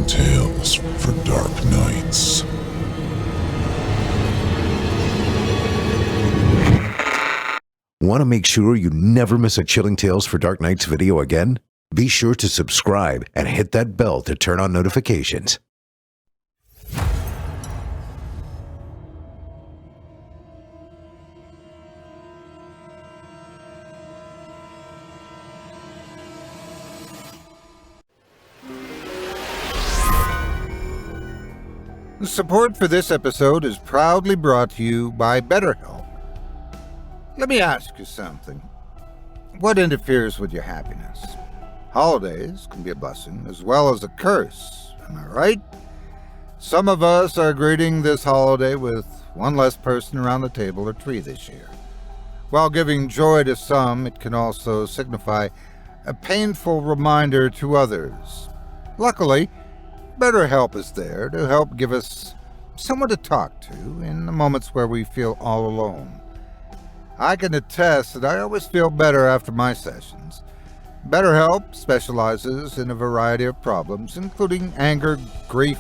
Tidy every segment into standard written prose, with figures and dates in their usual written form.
Terrifying tales for dark nights. Want to make sure you never miss a Chilling Tales for Dark Nights video again? Be sure to subscribe and hit that bell to turn on notifications. Support for this episode is proudly brought to you by BetterHelp. Let me ask you something. What interferes with your happiness? Holidays can be a blessing as well as a curse, am I right? Some of us are greeting this holiday with one less person around the table or tree this year. While giving joy to some, it can also signify a painful reminder to others. Luckily, BetterHelp is there to help give us someone to talk to in the moments where we feel all alone. I can attest that I always feel better after my sessions. BetterHelp specializes in a variety of problems, including anger, grief,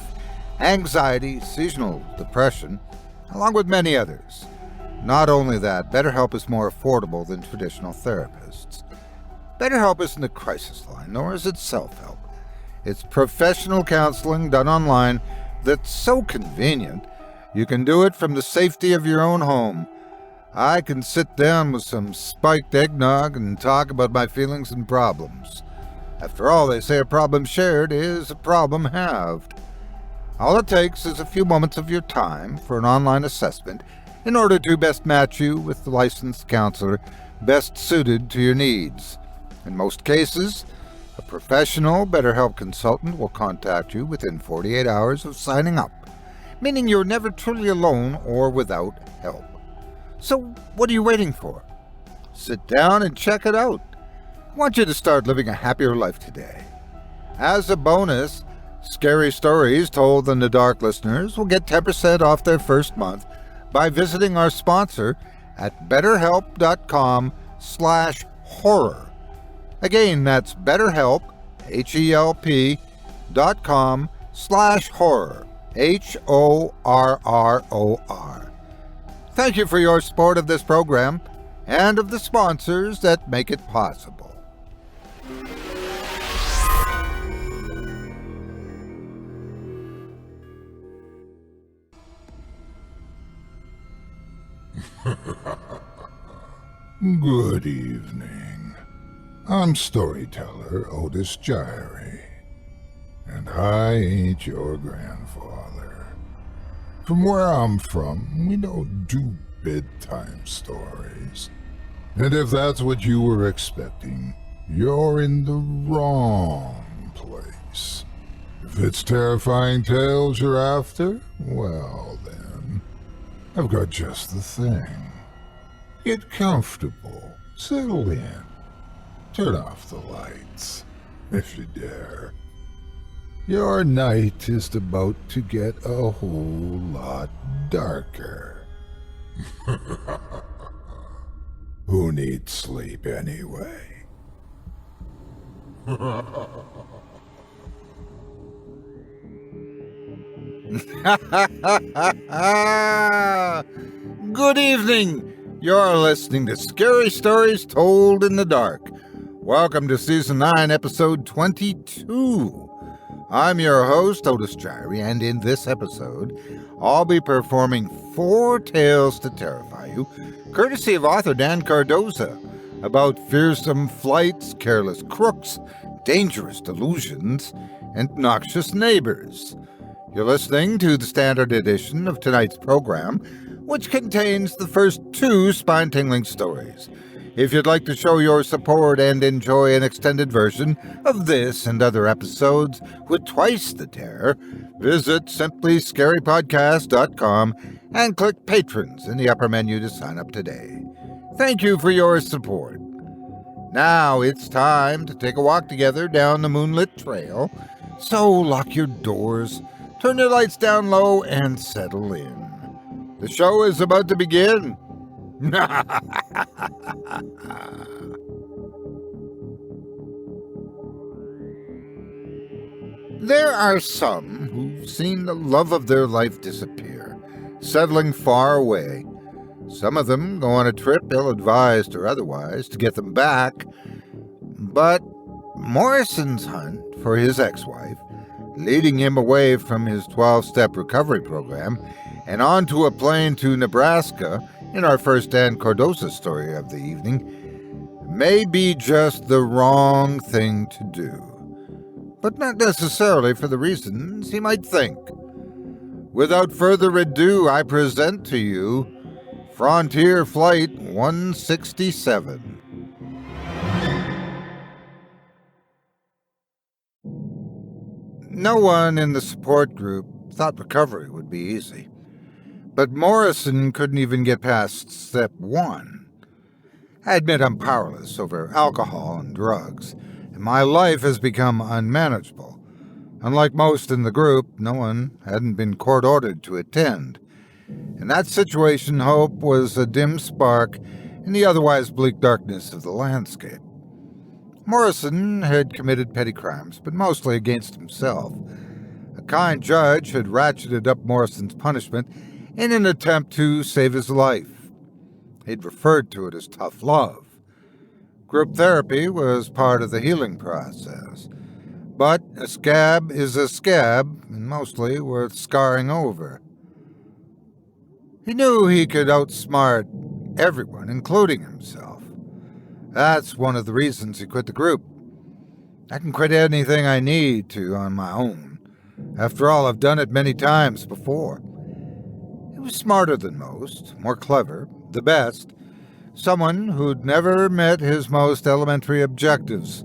anxiety, seasonal depression, along with many others. Not only that, BetterHelp is more affordable than traditional therapists. BetterHelp isn't a crisis line, nor is it self-help. It's professional counseling done online that's so convenient, you can do it from the safety of your own home. I can sit down with some spiked eggnog and talk about my feelings and problems. After all, they say a problem shared is a problem halved. All it takes is a few moments of your time for an online assessment in order to best match you with the licensed counselor best suited to your needs. In most cases, a professional BetterHelp consultant will contact you within 48 hours of signing up, meaning you're never truly alone or without help. So what are you waiting for? Sit down and check it out. I want you to start living a happier life today. As a bonus, Scary Stories Told in the Dark listeners will get 10% off their first month by visiting our sponsor at betterhelp.com/horror. Again, that's BetterHelp, HELP.com/horror, HORROR. Thank you for your support of this program and of the sponsors that make it possible. Good evening. I'm storyteller Otis Jiry, and I ain't your grandfather. From where I'm from, we don't do bedtime stories. And if that's what you were expecting, you're in the wrong place. If it's terrifying tales you're after, well then, I've got just the thing. Get comfortable, settle in. Turn off the lights, if you dare. Your night is about to get a whole lot darker. Who needs sleep anyway? Good evening. You're listening to Scary Stories Told in the Dark. Welcome to Season 9, Episode 22. I'm your host, Otis Jiry, and in this episode, I'll be performing 4 tales to terrify you, courtesy of author Dan Cardoza, about fearsome flights, careless crooks, dangerous delusions, and noxious neighbors. You're listening to the standard edition of tonight's program, which contains the first 2 spine-tingling stories. If you'd like to show your support and enjoy an extended version of this and other episodes with twice the terror, visit simplyscarypodcast.com and click Patrons in the upper menu to sign up today. Thank you for your support. Now it's time to take a walk together down the moonlit trail, so lock your doors, turn your lights down low, and settle in. The show is about to begin. There are some who've seen the love of their life disappear, settling far away. Some of them go on a trip, ill-advised or otherwise, to get them back. But Morrison's hunt for his ex-wife, leading him away from his 12-step recovery program and onto a plane to Nebraska, in our first Dan Cardoza story of the evening, may be just the wrong thing to do. But not necessarily for the reasons he might think. Without further ado, I present to you Frontier Flight 167. No one in the support group thought recovery would be easy. But Morrison couldn't even get past step 1. I admit I'm powerless over alcohol and drugs, and my life has become unmanageable. Unlike most in the group, no one hadn't been court-ordered to attend. In that situation, hope was a dim spark in the otherwise bleak darkness of the landscape. Morrison had committed petty crimes, but mostly against himself. A kind judge had ratcheted up Morrison's punishment in an attempt to save his life. He'd referred to it as tough love. Group therapy was part of the healing process. But a scab is a scab, and mostly worth scarring over. He knew he could outsmart everyone, including himself. That's one of the reasons he quit the group. I can quit anything I need to on my own. After all, I've done it many times before. He was smarter than most, more clever, the best, someone who'd never met his most elementary objectives.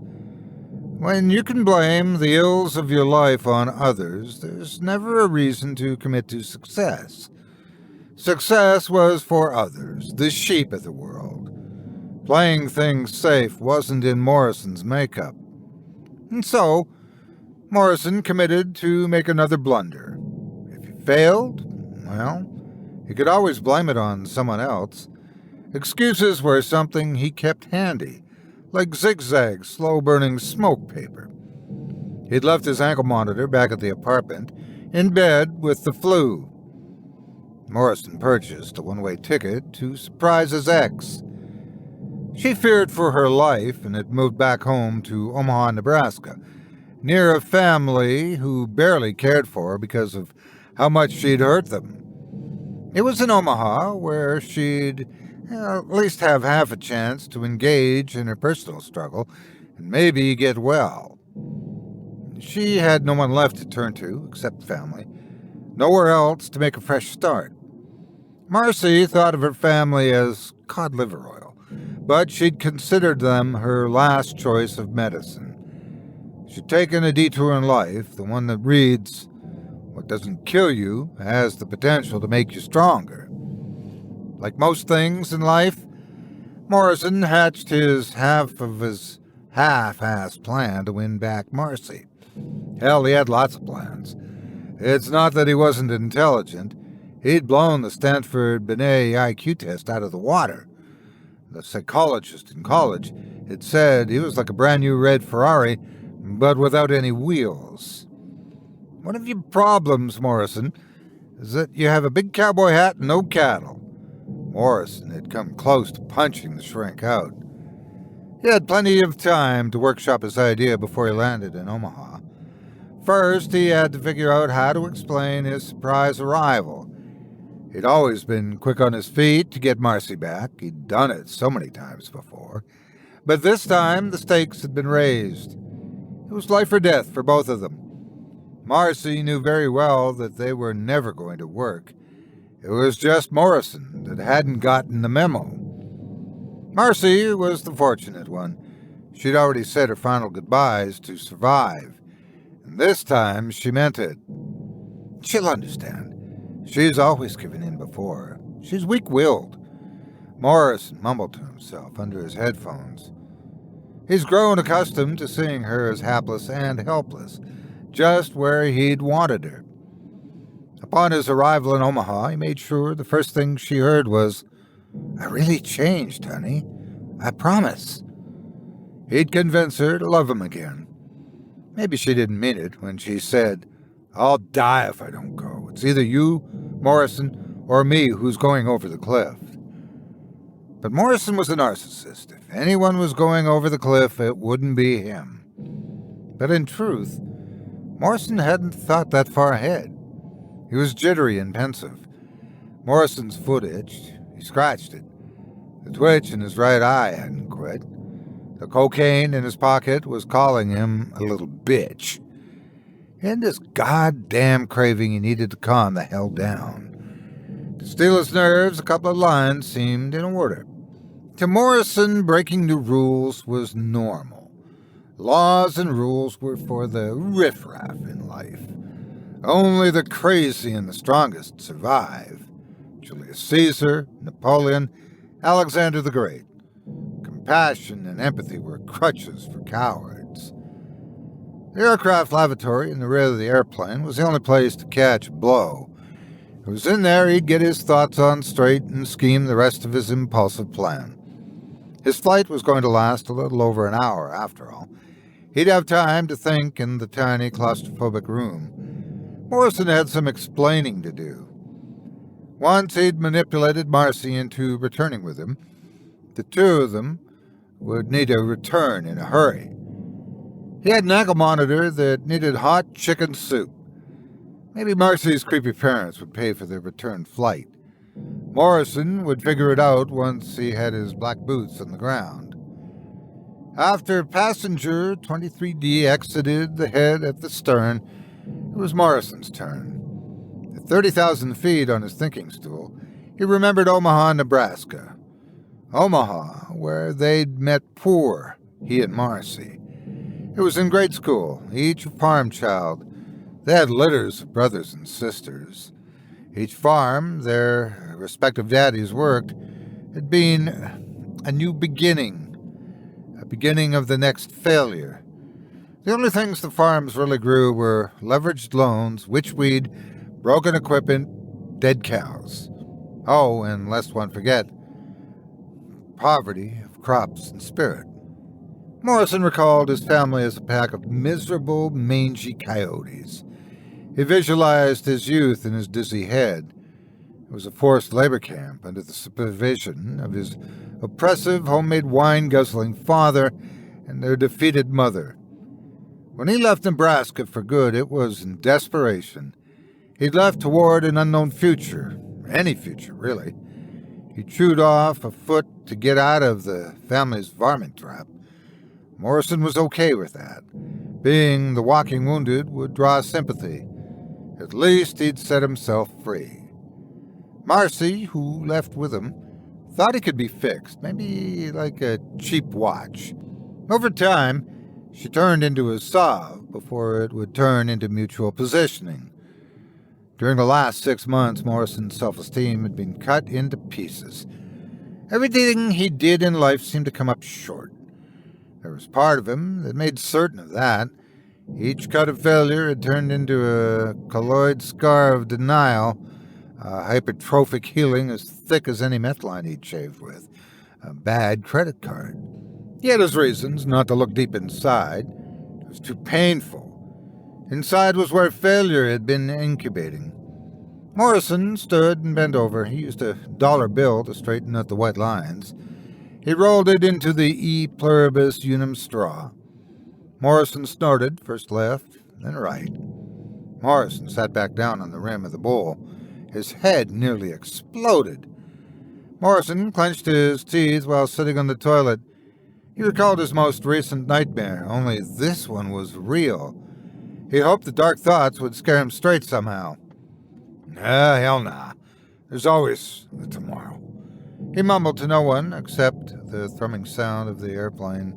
When you can blame the ills of your life on others, there's never a reason to commit to success. Success was for others, the sheep of the world. Playing things safe wasn't in Morrison's makeup. And so, Morrison committed to make another blunder. If he failed, well, he could always blame it on someone else. Excuses were something he kept handy, like zigzag, slow-burning smoke paper. He'd left his ankle monitor back at the apartment, in bed with the flu. Morrison purchased a one-way ticket to surprise his ex. She feared for her life and had moved back home to Omaha, Nebraska, near a family who barely cared for her because of how much she'd hurt them. It was in Omaha where she'd at least have half a chance to engage in her personal struggle and maybe get well. She had no one left to turn to except family, nowhere else to make a fresh start. Marcy thought of her family as cod liver oil, but she'd considered them her last choice of medicine. She'd taken a detour in life, the one that reads, "What doesn't kill you has the potential to make you stronger." Like most things in life, Morrison hatched his half-assed plan to win back Marcy. Hell, he had lots of plans. It's not that he wasn't intelligent. He'd blown the Stanford Binet IQ test out of the water. The psychologist in college had said he was like a brand new red Ferrari, but without any wheels. One of your problems, Morrison, is that you have a big cowboy hat and no cattle. Morrison had come close to punching the shrink out. He had plenty of time to workshop his idea before he landed in Omaha. First, he had to figure out how to explain his surprise arrival. He'd always been quick on his feet to get Marcy back. He'd done it so many times before. But this time, the stakes had been raised. It was life or death for both of them. Marcy knew very well that they were never going to work. It was just Morrison that hadn't gotten the memo. Marcy was the fortunate one. She'd already said her final goodbyes to survive. And this time, she meant it. She'll understand. She's always given in before. She's weak-willed. Morrison mumbled to himself under his headphones. He's grown accustomed to seeing her as hapless and helpless, just where he'd wanted her. Upon his arrival in Omaha, he made sure the first thing she heard was, "I really changed, honey. I promise." He'd convince her to love him again. Maybe she didn't mean it when she said, "I'll die if I don't go. It's either you, Morrison, or me who's going over the cliff." But Morrison was a narcissist. If anyone was going over the cliff, it wouldn't be him. But in truth, Morrison hadn't thought that far ahead. He was jittery and pensive. Morrison's foot itched. He scratched it. The twitch in his right eye hadn't quit. The cocaine in his pocket was calling him a little bitch. And this goddamn craving he needed to calm the hell down. To steel his nerves, a couple of lines seemed in order. To Morrison, breaking the rules was normal. Laws and rules were for the riffraff in life. Only the crazy and the strongest survive. Julius Caesar, Napoleon, Alexander the Great. Compassion and empathy were crutches for cowards. The aircraft lavatory in the rear of the airplane was the only place to catch a blow. It was in there he'd get his thoughts on straight and scheme the rest of his impulsive plan. His flight was going to last a little over an hour, after all. He'd have time to think in the tiny claustrophobic room. Morrison had some explaining to do. Once he'd manipulated Marcy into returning with him, the two of them would need to return in a hurry. He had an ankle monitor that needed hot chicken soup. Maybe Marcy's creepy parents would pay for their return flight. Morrison would figure it out once he had his black boots on the ground. After passenger 23D exited the head at the stern, it was Morrison's turn. At 30,000 feet on his thinking stool, he remembered Omaha, Nebraska. Omaha, where they'd met poor, he and Marcy. It was in grade school, each a farm child. They had litters of brothers and sisters. Each farm their respective daddies worked had been a new beginning, a beginning of the next failure. The only things the farms really grew were leveraged loans, witchweed, broken equipment, dead cows. Oh, and lest one forget, poverty of crops and spirit. Morrison recalled his family as a pack of miserable, mangy coyotes. He visualized his youth in his dizzy head. It was a forced labor camp under the supervision of his oppressive, homemade wine-guzzling father and their defeated mother. When he left Nebraska for good, it was in desperation. He'd left toward an unknown future, any future, really. He chewed off a foot to get out of the family's varmint trap. Morrison was okay with that. Being the walking wounded would draw sympathy. At least he'd set himself free. Marcy, who left with him, thought he could be fixed, maybe like a cheap watch. Over time, she turned into a salve before it would turn into mutual positioning. During the last 6 months, Morrison's self-esteem had been cut into pieces. Everything he did in life seemed to come up short. There was part of him that made certain of that. Each cut of failure had turned into a colloid scar of denial, a hypertrophic healing as thick as any meth line he'd shaved with, a bad credit card. He had his reasons not to look deep inside. It was too painful. Inside was where failure had been incubating. Morrison stood and bent over. He used a dollar bill to straighten out the white lines. He rolled it into the E pluribus unum straw. Morrison snorted, first left, then right. Morrison sat back down on the rim of the bowl. His head nearly exploded. Morrison clenched his teeth while sitting on the toilet. He recalled his most recent nightmare, only this one was real. He hoped the dark thoughts would scare him straight somehow. Hell nah. There's always the tomorrow. He mumbled to no one except the thrumming sound of the airplane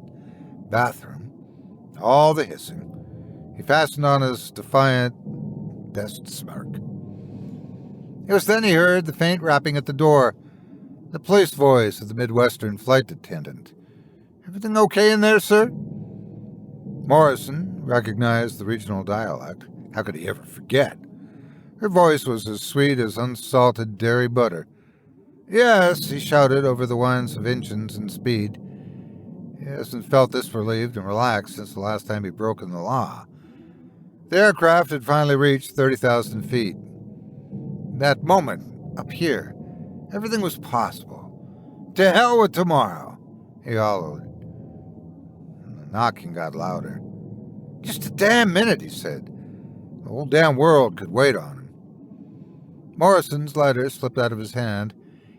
bathroom. All the hissing. He fastened on his defiant, desperate smirk. It was then he heard the faint rapping at the door, the police voice of the Midwestern flight attendant. "Everything okay in there, sir?" Morrison recognized the regional dialect. How could he ever forget? Her voice was as sweet as unsalted dairy butter. "Yes," he shouted over the whines of engines and speed. He hasn't felt this relieved and relaxed since the last time he'd broken the law. The aircraft had finally reached 30,000 feet. That moment, up here, everything was possible. To hell with tomorrow, he hollered. The knocking got louder. Just a damn minute, he said. The whole damn world could wait on him. Morrison's lighter slipped out of his hand.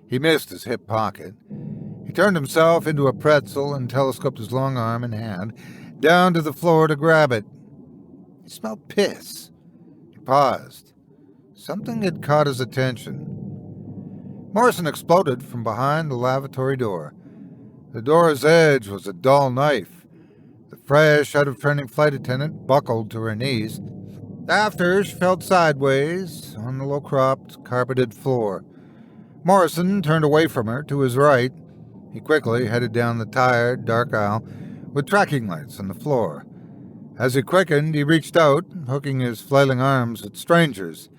He missed his hip pocket. He turned himself into a pretzel and telescoped his long arm and hand down to the floor to grab it. He smelled piss. He paused. Something had caught his attention. Morrison exploded from behind the lavatory door. The door's edge was a dull knife. The fresh, out-of-training flight attendant buckled to her knees. After, she fell sideways on the low-cropped, carpeted floor. Morrison turned away from her to his right. He quickly headed down the tired, dark aisle with tracking lights on the floor. As he quickened, he reached out, hooking his flailing arms at strangers.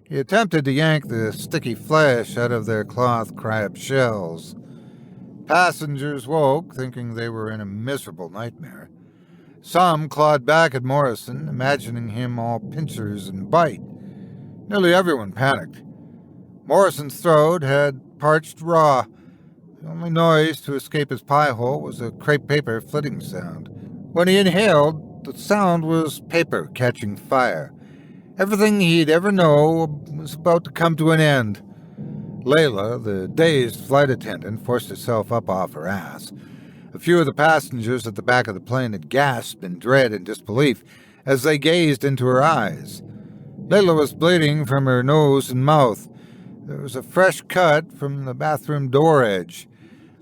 He attempted to yank the sticky flesh out of their cloth crab shells. Passengers woke, thinking they were in a miserable nightmare. Some clawed back at Morrison, imagining him all pincers and bite. Nearly everyone panicked. Morrison's throat had parched raw. The only noise to escape his pie hole was a crepe paper flitting sound. When he inhaled, the sound was paper catching fire. Everything he'd ever known was about to come to an end. Layla, the dazed flight attendant, forced herself up off her ass. A few of the passengers at the back of the plane had gasped in dread and disbelief as they gazed into her eyes. Layla was bleeding from her nose and mouth. There was a fresh cut from the bathroom door edge.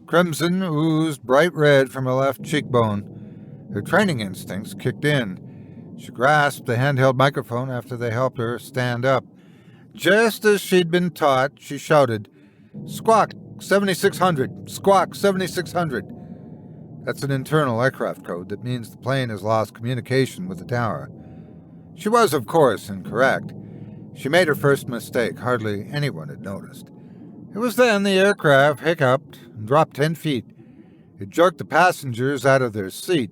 Crimson oozed bright red from her left cheekbone. Her training instincts kicked in. She grasped the handheld microphone after they helped her stand up. Just as she'd been taught, she shouted, "Squawk 7600! Squawk 7600!" That's an internal aircraft code that means the plane has lost communication with the tower. She was, of course, incorrect. She made her first mistake hardly anyone had noticed. It was then the aircraft hiccuped and dropped 10 feet. It jerked the passengers out of their seat.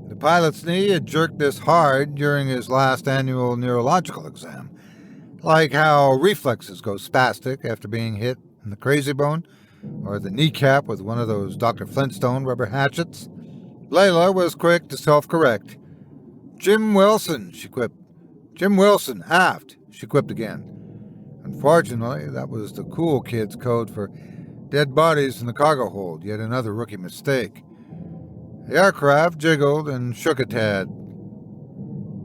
The pilot's knee had jerked this hard during his last annual neurological exam. Like how reflexes go spastic after being hit in the crazy bone, or the kneecap with one of those Dr. Flintstone rubber hatchets. Layla was quick to self-correct. "Jim Wilson," she quipped. "Jim Wilson, aft," she quipped again. Unfortunately, that was the cool kid's code for dead bodies in the cargo hold, yet another rookie mistake. The aircraft jiggled and shook a tad.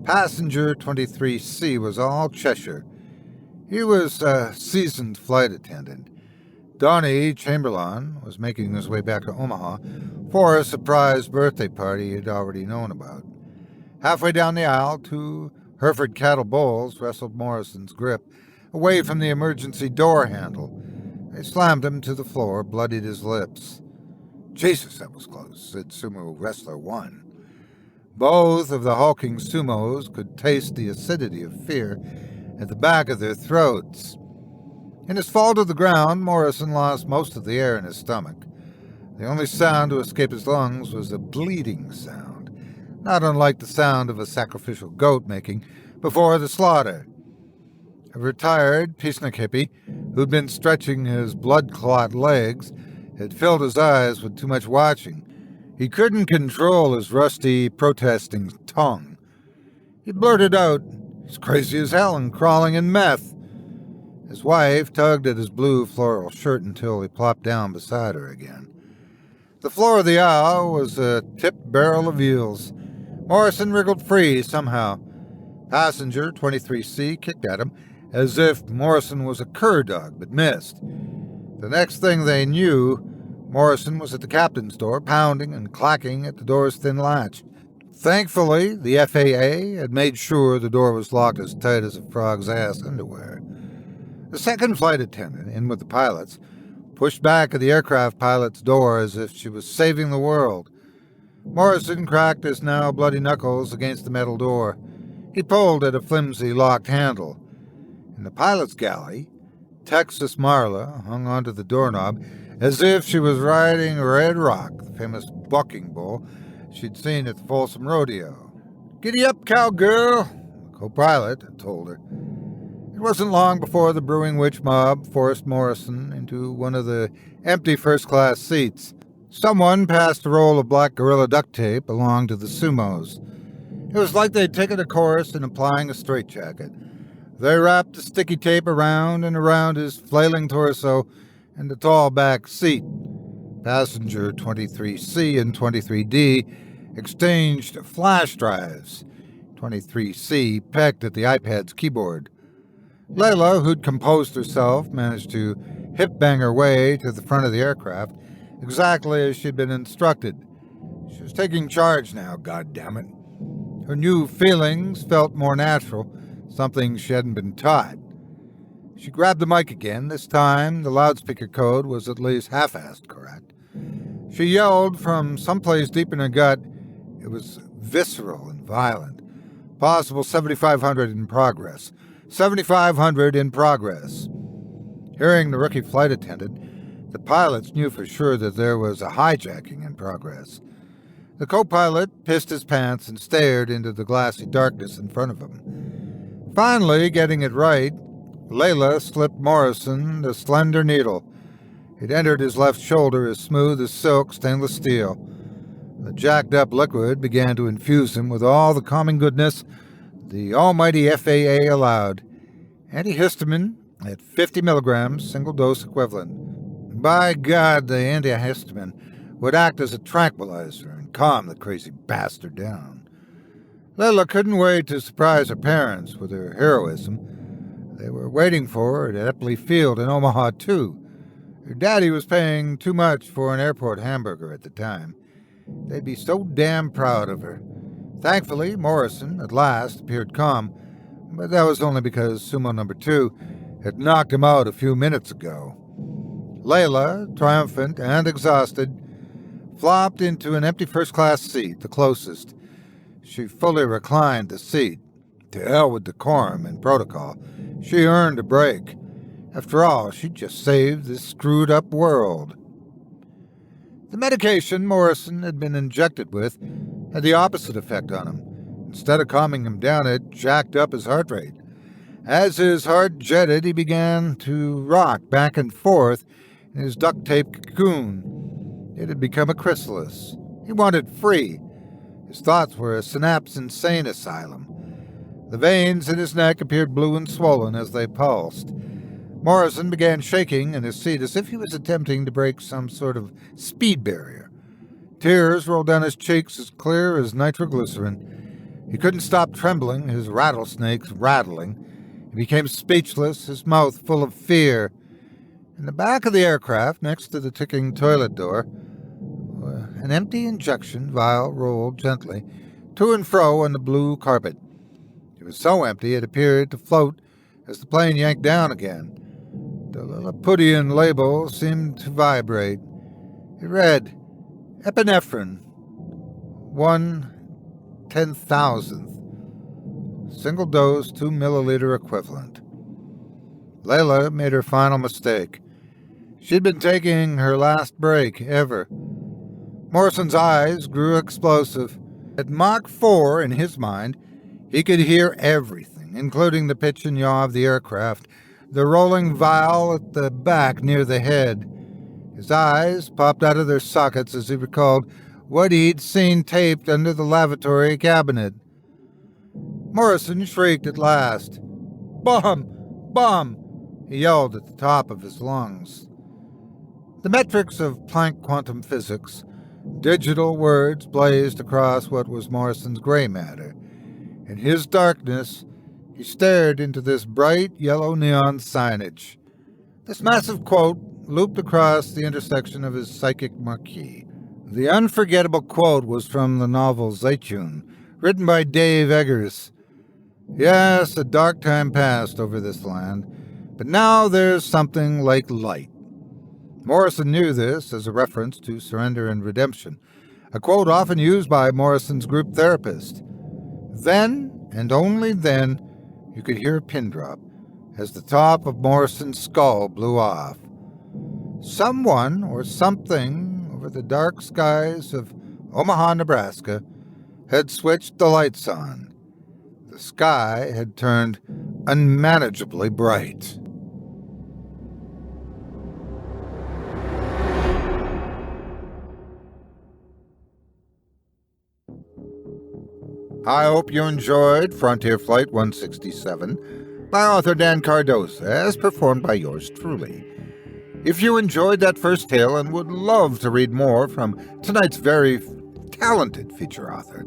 Passenger 23C was all Cheshire. He was a seasoned flight attendant. Donnie Chamberlain was making his way back to Omaha for a surprise birthday party he'd already known about. Halfway down the aisle, 2 Hereford cattle bulls wrestled Morrison's grip away from the emergency door handle. They slammed him to the floor, bloodied his lips. "Jesus, that was close," said Sumo Wrestler 1. Both of the hulking sumos could taste the acidity of fear at the back of their throats. In his fall to the ground, Morrison lost most of the air in his stomach. The only sound to escape his lungs was a bleeding sound, not unlike the sound of a sacrificial goat making before the slaughter. A retired peacenik hippie, who'd been stretching his blood-clot legs, had filled his eyes with too much watching. He couldn't control his rusty, protesting tongue. He blurted out, "He's crazy as hell and crawling in meth." His wife tugged at his blue floral shirt until he plopped down beside her again. The floor of the aisle was a tipped barrel of eels. Morrison wriggled free somehow. Passenger 23C kicked at him as if Morrison was a cur dog, but missed. The next thing they knew, Morrison was at the captain's door, pounding and clacking at the door's thin latch. Thankfully, the FAA had made sure the door was locked as tight as a frog's ass underwear. The second flight attendant, in with the pilots, pushed back at the aircraft pilot's door as if she was saving the world. Morrison cracked his now bloody knuckles against the metal door. He pulled at a flimsy locked handle. In the pilot's galley, Texas Marla hung onto the doorknob as if she was riding Red Rock, the famous bucking bull she'd seen at the Folsom Rodeo. "Giddy up, cowgirl!" co-pilot told her. It wasn't long before the brewing witch mob forced Morrison into one of the empty first-class seats. Someone passed a roll of black Gorilla duct tape along to the sumos. It was like they'd taken a course in applying a straitjacket. They wrapped the sticky tape around and around his flailing torso and the tall back seat. Passenger 23C and 23D exchanged flash drives. 23C pecked at the iPad's keyboard. Layla, who'd composed herself, managed to hip-bang her way to the front of the aircraft, exactly as she'd been instructed. She was taking charge now, goddammit. Her new feelings felt more natural, something she hadn't been taught. She grabbed the mic again. This time, the loudspeaker code was at least half-assed correct. She yelled from someplace deep in her gut. It was visceral and violent. Possible 7,500 in progress. 7,500 in progress. Hearing the rookie flight attendant, the pilots knew for sure that there was a hijacking in progress. The co-pilot pissed his pants and stared into the glassy darkness in front of him. Finally, getting it right, Layla slipped Morrison the slender needle. It entered his left shoulder as smooth as silk stainless steel. The jacked-up liquid began to infuse him with all the calming goodness the almighty FAA allowed. Antihistamine at 50 milligrams, single-dose equivalent. By God, the antihistamine would act as a tranquilizer and calm the crazy bastard down. Layla couldn't wait to surprise her parents with her heroism. They were waiting for her at Epley Field in Omaha, too. Her daddy was paying too much for an airport hamburger at the time. They'd be so damn proud of her. Thankfully, Morrison, at last, appeared calm, but that was only because Sumo number 2 had knocked him out a few minutes ago. Layla, triumphant and exhausted, flopped into an empty first-class seat, the closest. She fully reclined the seat. To hell with decorum and protocol. She earned a break. After all, she'd just saved this screwed-up world. The medication Morrison had been injected with had the opposite effect on him. Instead of calming him down, it jacked up his heart rate. As his heart jetted, he began to rock back and forth in his duct-tape cocoon. It had become a chrysalis. He wanted free. His thoughts were a synapse insane asylum. The veins in his neck appeared blue and swollen as they pulsed. Morrison began shaking in his seat as if he was attempting to break some sort of speed barrier. Tears rolled down his cheeks as clear as nitroglycerin. He couldn't stop trembling, his rattlesnakes rattling. He became speechless, his mouth full of fear. In the back of the aircraft, next to the ticking toilet door, an empty injection vial rolled gently to and fro on the blue carpet. It was so empty it appeared to float as the plane yanked down again. The Lilliputian label seemed to vibrate. It read, epinephrine, 1/10,000th, single dose, 2 milliliter equivalent. Layla made her final mistake. She'd been taking her last break ever. Morrison's eyes grew explosive. At Mach 4, in his mind, he could hear everything, including the pitch and yaw of the aircraft, the rolling vial at the back near the head. His eyes popped out of their sockets as he recalled what he'd seen taped under the lavatory cabinet. Morrison shrieked at last. "Bomb! Bomb!" he yelled at the top of his lungs. The metrics of Planck quantum physics, digital words blazed across what was Morrison's gray matter. In his darkness, he stared into this bright yellow neon signage. This massive quote looped across the intersection of his psychic marquee. The unforgettable quote was from the novel Zaytun, written by Dave Eggers. Yes, a dark time passed over this land, but now there's something like light. Morrison knew this as a reference to surrender and redemption, a quote often used by Morrison's group therapist. Then, and only then, you could hear a pin drop as the top of Morrison's skull blew off. Someone or something over the dark skies of Omaha, Nebraska, had switched the lights on. The sky had turned unmanageably bright. I hope you enjoyed Frontier Flight 167 by author Dan Cardoza, as performed by yours truly. If you enjoyed that first tale and would love to read more from tonight's very talented feature author,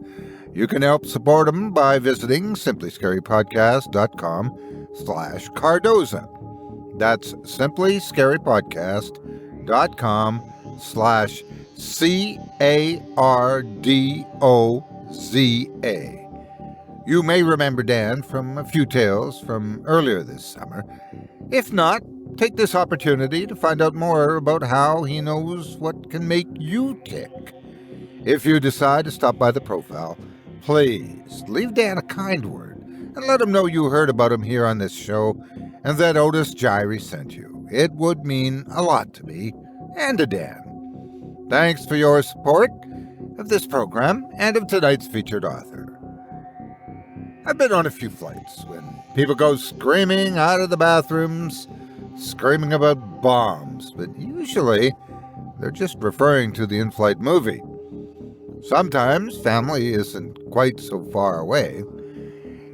you can help support him by visiting simplyscarypodcast.com/Cardoza. That's simplyscarypodcast.com/CARDOZA. You may remember Dan from a few tales from earlier this summer. If not, take this opportunity to find out more about how he knows what can make you tick. If you decide to stop by the profile, please leave Dan a kind word and let him know you heard about him here on this show and that Otis Jiry sent you. It would mean a lot to me and to Dan. Thanks for your support of this program and of tonight's featured author. I've been on a few flights when people go screaming out of the bathrooms, screaming about bombs, but usually they're just referring to the in-flight movie. Sometimes family isn't quite so far away.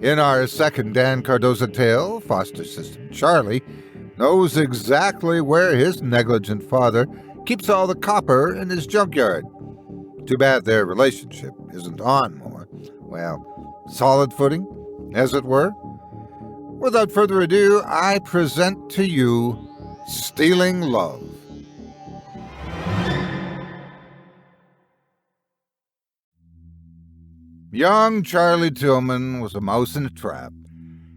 In our second Dan Cardoza tale, foster system Charlie knows exactly where his negligent father keeps all the copper in his junkyard. Too bad their relationship isn't on more, well, solid footing, as it were. Without further ado, I present to you Stealing Love. Young Charlie Tillman was a mouse in a trap.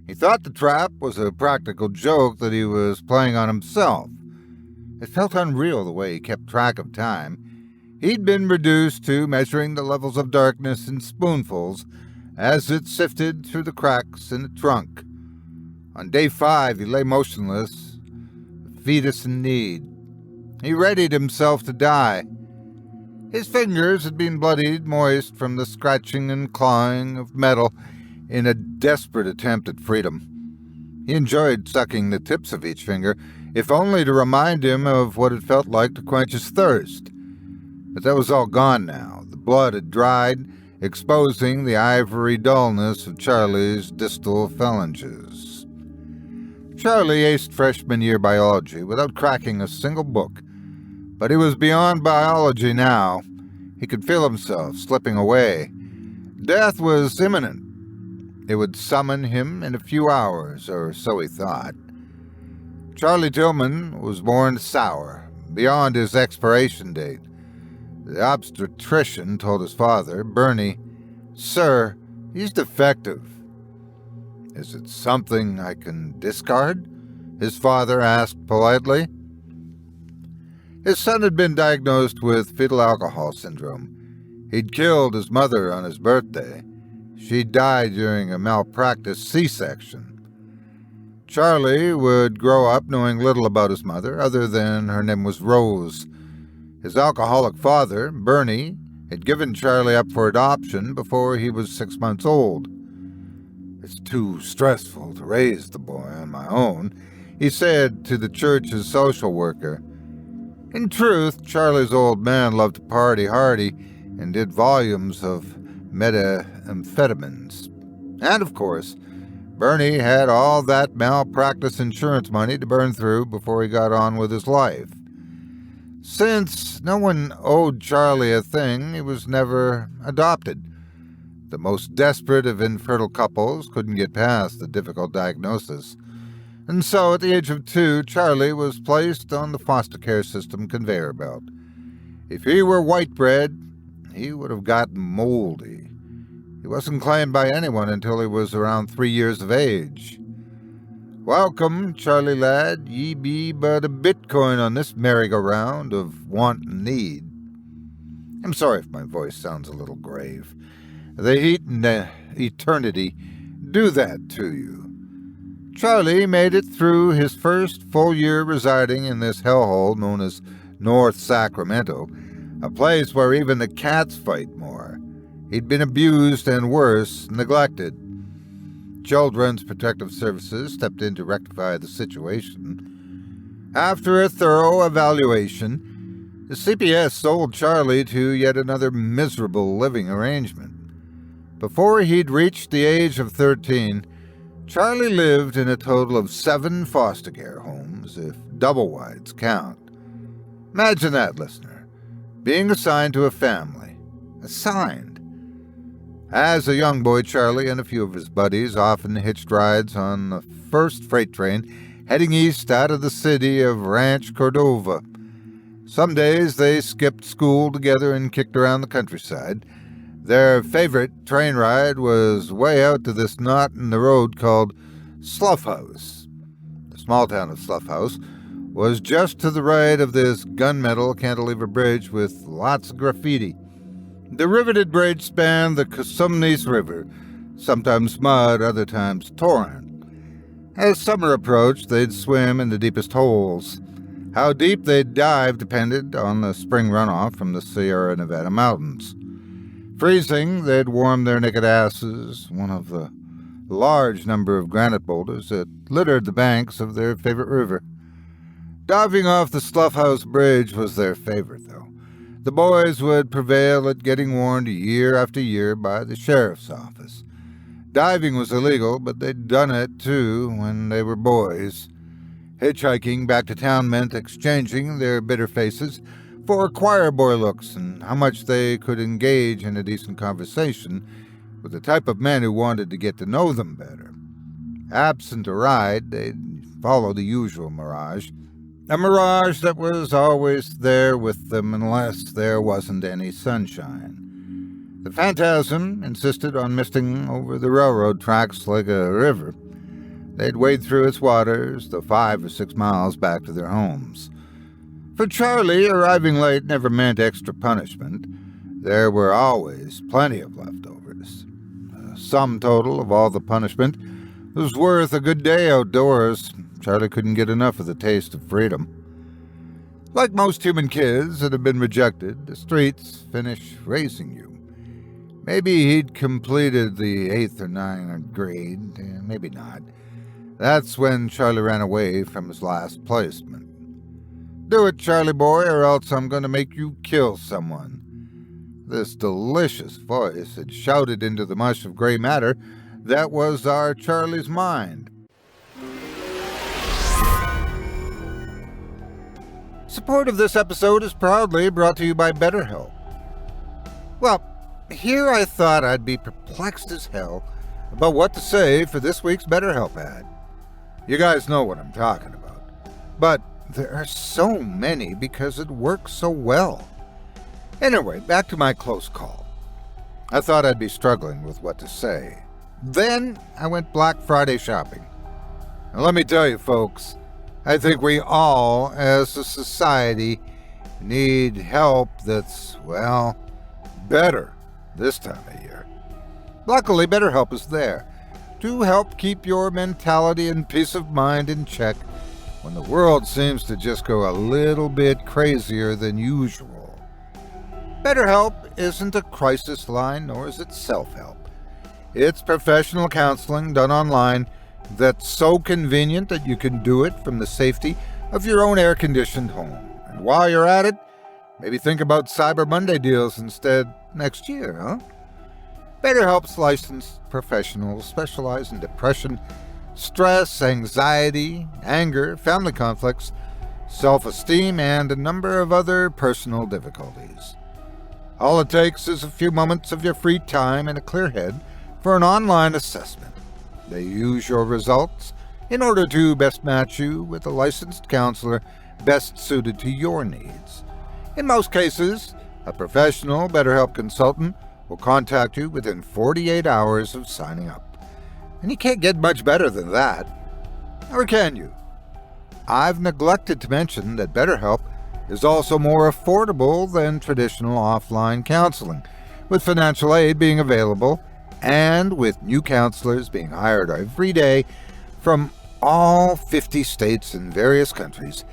He thought the trap was a practical joke that he was playing on himself. It felt unreal the way he kept track of time. He'd been reduced to measuring the levels of darkness in spoonfuls as it sifted through the cracks in the trunk. On day 5, he lay motionless, a fetus in need. He readied himself to die. His fingers had been bloodied moist from the scratching and clawing of metal in a desperate attempt at freedom. He enjoyed sucking the tips of each finger, if only to remind him of what it felt like to quench his thirst. But that was all gone now. The blood had dried, exposing the ivory dullness of Charlie's distal phalanges. Charlie aced freshman year biology without cracking a single book. But he was beyond biology now. He could feel himself slipping away. Death was imminent. It would summon him in a few hours, or so he thought. Charlie Tillman was born sour, beyond his expiration date. The obstetrician told his father, Bernie, "Sir, he's defective." "Is it something I can discard?" his father asked politely. His son had been diagnosed with fetal alcohol syndrome. He'd killed his mother on his birthday. She died during a malpractice C-section. Charlie would grow up knowing little about his mother, other than her name was Rose. His alcoholic father, Bernie, had given Charlie up for adoption before he was 6 months old. "It's too stressful to raise the boy on my own," he said to the church's social worker. In truth, Charlie's old man loved to party hardy and did volumes of methamphetamines. And, of course, Bernie had all that malpractice insurance money to burn through before he got on with his life. Since no one owed Charlie a thing, he was never adopted. The most desperate of infertile couples couldn't get past the difficult diagnosis. And so, at the age of 2, Charlie was placed on the foster care system conveyor belt. If he were white bread, he would have gotten moldy. He wasn't claimed by anyone until he was around 3 years of age. "Welcome, Charlie lad, ye be but a bitcoin on this merry-go-round of want and need." I'm sorry if my voice sounds a little grave. The heat and eternity do that to you. Charlie made it through his first full year residing in this hellhole known as North Sacramento, a place where even the cats fight more. He'd been abused and worse, neglected. Children's Protective Services stepped in to rectify the situation. After a thorough evaluation, the CPS sold Charlie to yet another miserable living arrangement. Before he'd reached the age of 13, Charlie lived in a total of 7 foster care homes, if double-wides count. Imagine that, listener, being assigned to a family. Assigned. As a young boy, Charlie and a few of his buddies often hitched rides on the first freight train heading east out of the city of Ranch Cordova. Some days they skipped school together and kicked around the countryside. Their favorite train ride was way out to this knot in the road called Slough House. The small town of Slough House was just to the right of this gunmetal cantilever bridge with lots of graffiti. The riveted bridge spanned the Cosumnes River, sometimes mud, other times torrent. As summer approached, they'd swim in the deepest holes. How deep they'd dive depended on the spring runoff from the Sierra Nevada mountains. Freezing, they'd warm their naked asses, one of the large number of granite boulders that littered the banks of their favorite river. Diving off the Slough House Bridge was their favorite, though. The boys would prevail at getting warned year after year by the sheriff's office. Diving was illegal, but they'd done it, too, when they were boys. Hitchhiking back to town meant exchanging their bitter faces for choir boy looks and how much they could engage in a decent conversation with the type of men who wanted to get to know them better. Absent a ride, they'd follow the usual mirage. A mirage that was always there with them unless there wasn't any sunshine. The phantasm insisted on misting over the railroad tracks like a river. They'd wade through its waters the 5 or 6 miles back to their homes. For Charlie, arriving late never meant extra punishment. There were always plenty of leftovers. The sum total of all the punishment was worth a good day outdoors. Charlie couldn't get enough of the taste of freedom. Like most human kids that have been rejected, the streets finish raising you. Maybe he'd completed the 8th or 9th grade, maybe not. That's when Charlie ran away from his last placement. Do it, Charlie boy, or else I'm going to make you kill someone. This delicious voice had shouted into the mush of gray matter that was our Charlie's mind. Support of this episode is proudly brought to you by BetterHelp. Well, here I thought I'd be perplexed as hell about what to say for this week's BetterHelp ad. You guys know what I'm talking about. But there are so many because it works so well. Anyway, back to my close call. I thought I'd be struggling with what to say. Then I went Black Friday shopping. And let me tell you, folks, I think we all, as a society, need help that's, well, better this time of year. Luckily, BetterHelp is there to help keep your mentality and peace of mind in check when the world seems to just go a little bit crazier than usual. BetterHelp isn't a crisis line, nor is it self-help. It's professional counseling done online that's so convenient that you can do it from the safety of your own air-conditioned home. And while you're at it, maybe think about Cyber Monday deals instead next year, huh? BetterHelp's licensed professionals specialize in depression, stress, anxiety, anger, family conflicts, self-esteem, and a number of other personal difficulties. All it takes is a few moments of your free time and a clear head for an online assessment. They use your results in order to best match you with a licensed counselor best suited to your needs. In most cases, a professional BetterHelp consultant will contact you within 48 hours of signing up. And you can't get much better than that. Or can you? I've neglected to mention that BetterHelp is also more affordable than traditional offline counseling, with financial aid being available and with new counselors being hired every day from all 50 states and various countries.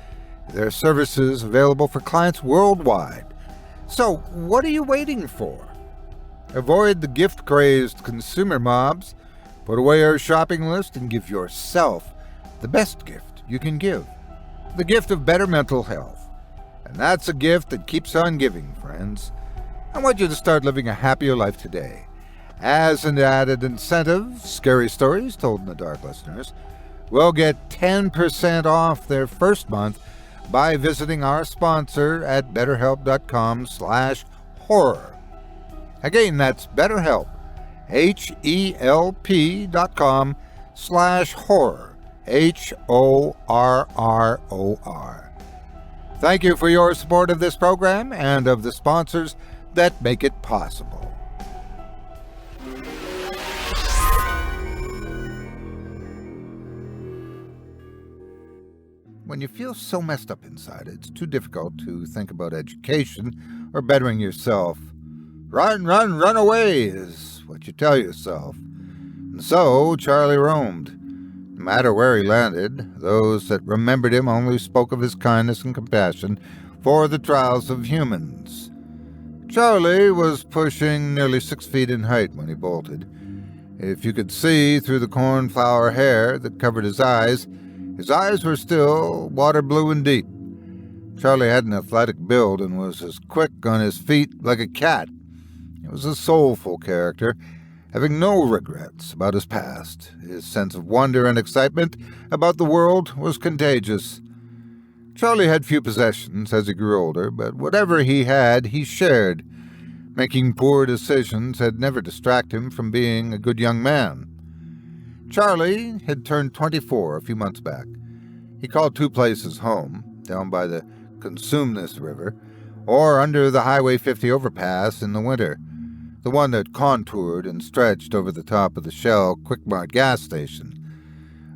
There are services available for clients worldwide. So, what are you waiting for? Avoid the gift-crazed consumer mobs Put away your shopping list and give yourself the best gift you can give. The gift of better mental health. And that's a gift that keeps on giving, friends. I want you to start living a happier life today. As an added incentive, Scary Stories Told in the Dark listeners will get 10% off their first month by visiting our sponsor at betterhelp.com/horror. Again, that's BetterHelp, HELP.com/horror, HORROR. Thank you for your support of this program and of the sponsors that make it possible. When you feel so messed up inside, it's too difficult to think about education or bettering yourself. Run away is what you tell yourself. And so Charlie roamed. No matter where he landed, those that remembered him only spoke of his kindness and compassion for the trials of humans. Charlie was pushing nearly 6 feet in height when he bolted. If you could see through the cornflower hair that covered his eyes were still water blue and deep. Charlie had an athletic build and was as quick on his feet like a cat. He was a soulful character, having no regrets about his past. His sense of wonder and excitement about the world was contagious. Charlie had few possessions as he grew older, but whatever he had, he shared. Making poor decisions had never distracted him from being a good young man. Charlie had turned 24 a few months back. He called 2 places home, down by the Consumnes River, or under the Highway 50 overpass in the winter, the one that contoured and stretched over the top of the Shell Quick Mart gas station.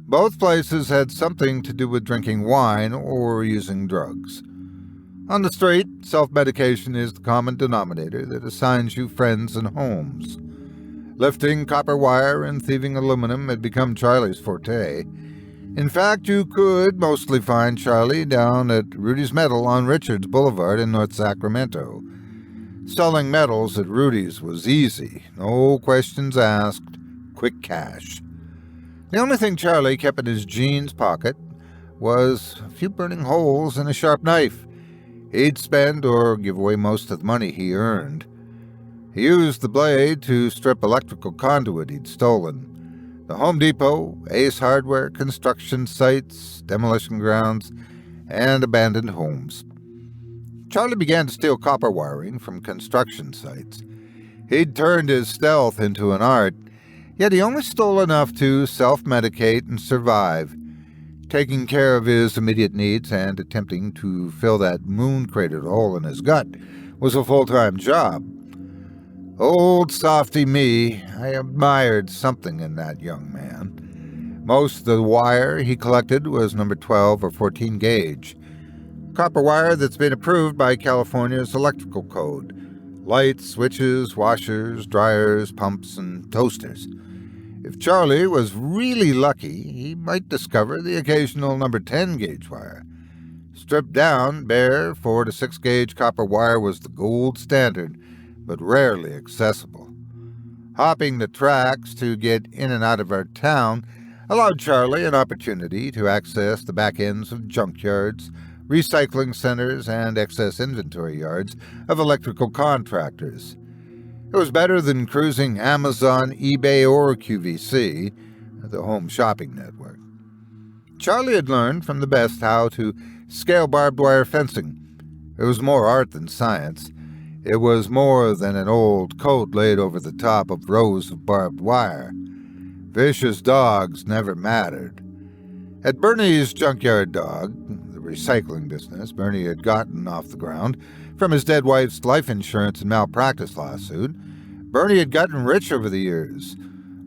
Both places had something to do with drinking wine or using drugs. On the street, self-medication is the common denominator that assigns you friends and homes. Lifting copper wire and thieving aluminum had become Charlie's forte. In fact, you could mostly find Charlie down at Rudy's Metal on Richards Boulevard in North Sacramento. Selling metals at Rudy's was easy, no questions asked, quick cash. The only thing Charlie kept in his jeans pocket was a few burning holes and a sharp knife. He'd spend or give away most of the money he earned. He used the blade to strip electrical conduit he'd stolen. The Home Depot, Ace Hardware, construction sites, demolition grounds, and abandoned homes. Charlie began to steal copper wiring from construction sites. He'd turned his stealth into an art, yet he only stole enough to self-medicate and survive. Taking care of his immediate needs and attempting to fill that moon-cratered hole in his gut was a full-time job. Old softy me, I admired something in that young man. Most of the wire he collected was number 12 or 14 gauge. Copper wire that's been approved by California's electrical code. Lights, switches, washers, dryers, pumps, and toasters. If Charlie was really lucky, he might discover the occasional number 10 gauge wire. Stripped down, bare 4 to 6 gauge copper wire was the gold standard, but rarely accessible. Hopping the tracks to get in and out of our town allowed Charlie an opportunity to access the back ends of junkyards, recycling centers, and excess inventory yards of electrical contractors. It was better than cruising Amazon, eBay, or QVC, the home shopping network. Charlie had learned from the best how to scale barbed wire fencing. It was more art than science. It was more than an old coat laid over the top of rows of barbed wire. Vicious dogs never mattered. At Bernie's junkyard dog, the recycling business Bernie had gotten off the ground from his dead wife's life insurance and malpractice lawsuit, Bernie had gotten rich over the years.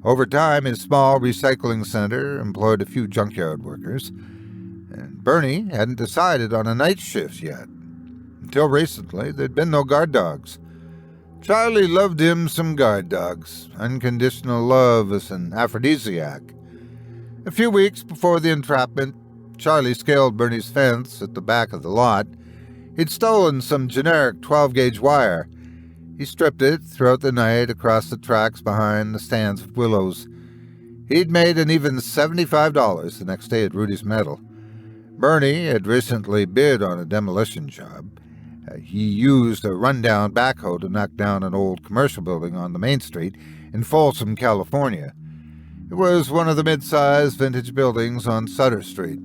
Over time, his small recycling center employed a few junkyard workers, and Bernie hadn't decided on a night shift yet. Until recently, there'd been no guard dogs. Charlie loved him some guard dogs. Unconditional love is an aphrodisiac. A few weeks before the entrapment, Charlie scaled Bernie's fence at the back of the lot. He'd stolen some generic 12-gauge wire. He stripped it throughout the night across the tracks behind the stands of willows. He'd made an even $75 the next day at Rudy's Metal. Bernie had recently bid on a demolition job. He used a rundown backhoe to knock down an old commercial building on the main street in Folsom, California. It was one of the mid-sized vintage buildings on Sutter Street.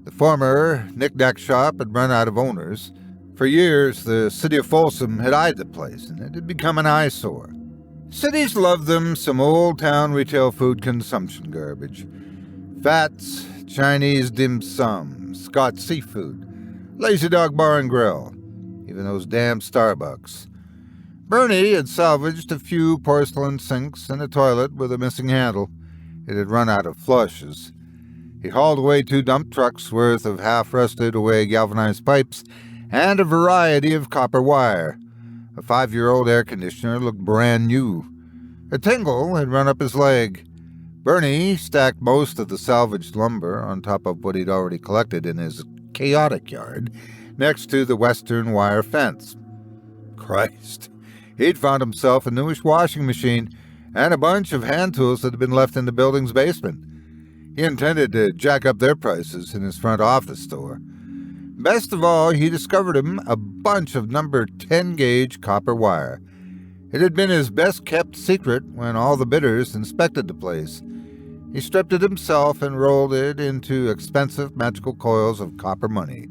The former knick-knack shop had run out of owners. For years, the city of Folsom had eyed the place, and it had become an eyesore. Cities loved them some old-town retail food consumption garbage. Fats, Chinese dim sum, Scott's seafood, Lazy Dog Bar and Grill, even those damn Starbucks. Bernie had salvaged a few porcelain sinks and a toilet with a missing handle. It had run out of flushes. He hauled away 2 dump trucks worth of half-rusted away galvanized pipes and a variety of copper wire. A 5-year-old air conditioner looked brand new. A tingle had run up his leg. Bernie stacked most of the salvaged lumber on top of what he'd already collected in his chaotic yard next to the western wire fence. Christ, he'd found himself a newish washing machine and a bunch of hand tools that had been left in the building's basement. He intended to jack up their prices in his front office store. Best of all, he discovered him a bunch of number 10-gauge copper wire. It had been his best-kept secret when all the bidders inspected the place. He stripped it himself and rolled it into expensive magical coils of copper money.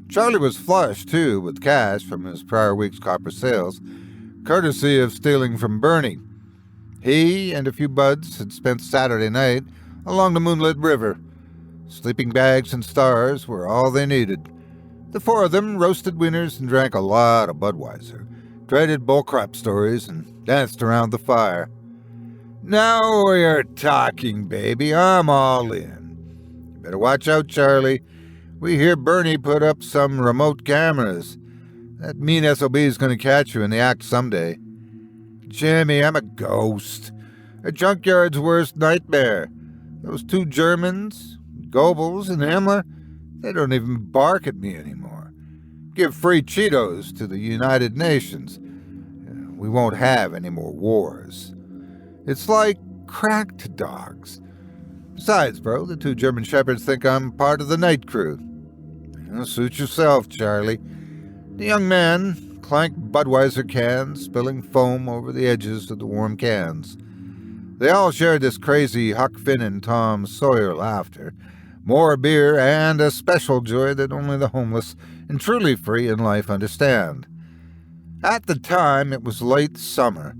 Charlie was flush, too, with cash from his prior week's copper sales, courtesy of stealing from Bernie. He and a few buds had spent Saturday night along the moonlit river. Sleeping bags and stars were all they needed. The 4 of them roasted wieners and drank a lot of Budweiser, traded bullcrap stories, and danced around the fire. Now we're talking, baby. I'm all in. You better watch out, Charlie. We hear Bernie put up some remote cameras. That mean SOB's going to catch you in the act someday. Jimmy, I'm a ghost. A junkyard's worst nightmare. Those 2 Germans, Goebbels and Himmler, they don't even bark at me anymore. Give free Cheetos to the United Nations. We won't have any more wars. It's like cracked dogs. Besides, bro, the 2 German shepherds think I'm part of the night crew. Suit yourself, Charlie. The young man clanked Budweiser cans, spilling foam over the edges of the warm cans. They all shared this crazy Huck Finn and Tom Sawyer laughter, more beer, and a special joy that only the homeless and truly free in life understand. At the time, it was late summer.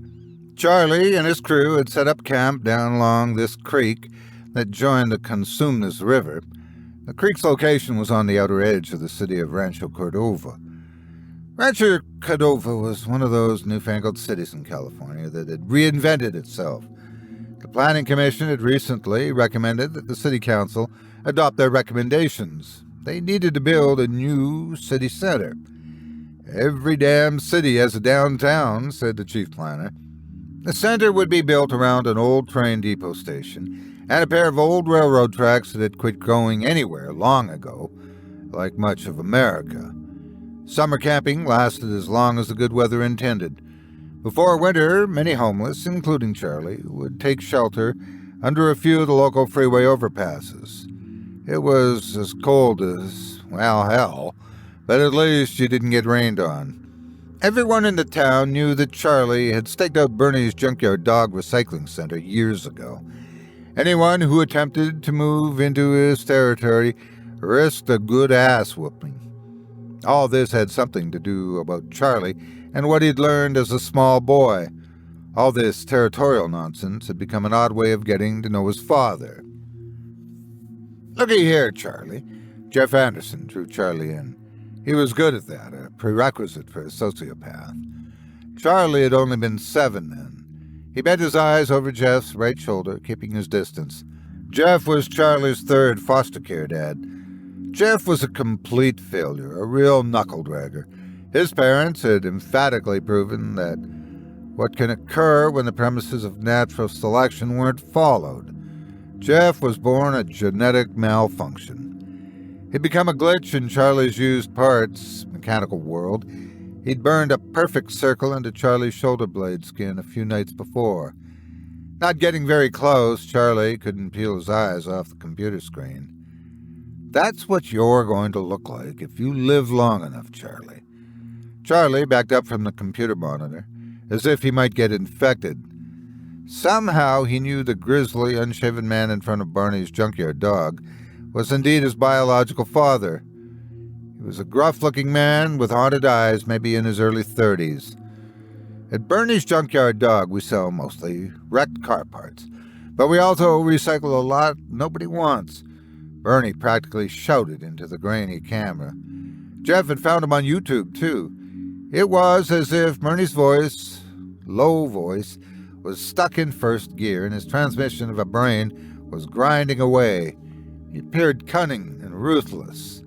Charlie and his crew had set up camp down along this creek that joined the Consumnes River. The creek's location was on the outer edge of the city of Rancho Cordova. Rancho Cordova was one of those newfangled cities in California that had reinvented itself. The Planning Commission had recently recommended that the City Council adopt their recommendations. They needed to build a new city center. Every damn city has a downtown, said the chief planner. The center would be built around an old train depot station and a pair of old railroad tracks that had quit going anywhere long ago, like much of America. Summer camping lasted as long as the good weather intended. Before winter, many homeless, including Charlie, would take shelter under a few of the local freeway overpasses. It was as cold as, well, hell, but at least you didn't get rained on. Everyone in the town knew that Charlie had staked out Bernie's junkyard dog recycling center years ago. Anyone who attempted to move into his territory risked a good ass-whooping. All this had something to do about Charlie and what he'd learned as a small boy. All this territorial nonsense had become an odd way of getting to know his father. "Looky here, Charlie." Jeff Anderson drew Charlie in. He was good at that, a prerequisite for a sociopath. Charlie had only been 7 then. He bent his eyes over Jeff's right shoulder, keeping his distance. Jeff was Charlie's 3rd foster care dad. Jeff was a complete failure, a real knuckle-dragger. His parents had emphatically proven that what can occur when the premises of natural selection weren't followed. Jeff was born a genetic malfunction. He'd become a glitch in Charlie's used parts mechanical world. He'd burned a perfect circle into Charlie's shoulder blade skin a few nights before. Not getting very close, Charlie couldn't peel his eyes off the computer screen. That's what you're going to look like if you live long enough, Charlie. Charlie backed up from the computer monitor, as if he might get infected. Somehow he knew the grisly, unshaven man in front of Barney's junkyard dog was indeed his biological father. He was a gruff-looking man with haunted eyes, maybe in his early 30s. At Bernie's junkyard dog, we sell mostly wrecked car parts, but we also recycle a lot nobody wants. Bernie practically shouted into the grainy camera. Jeff had found him on YouTube, too. It was as if Bernie's voice, low voice, was stuck in first gear and his transmission of a brain was grinding away. He appeared cunning and ruthless.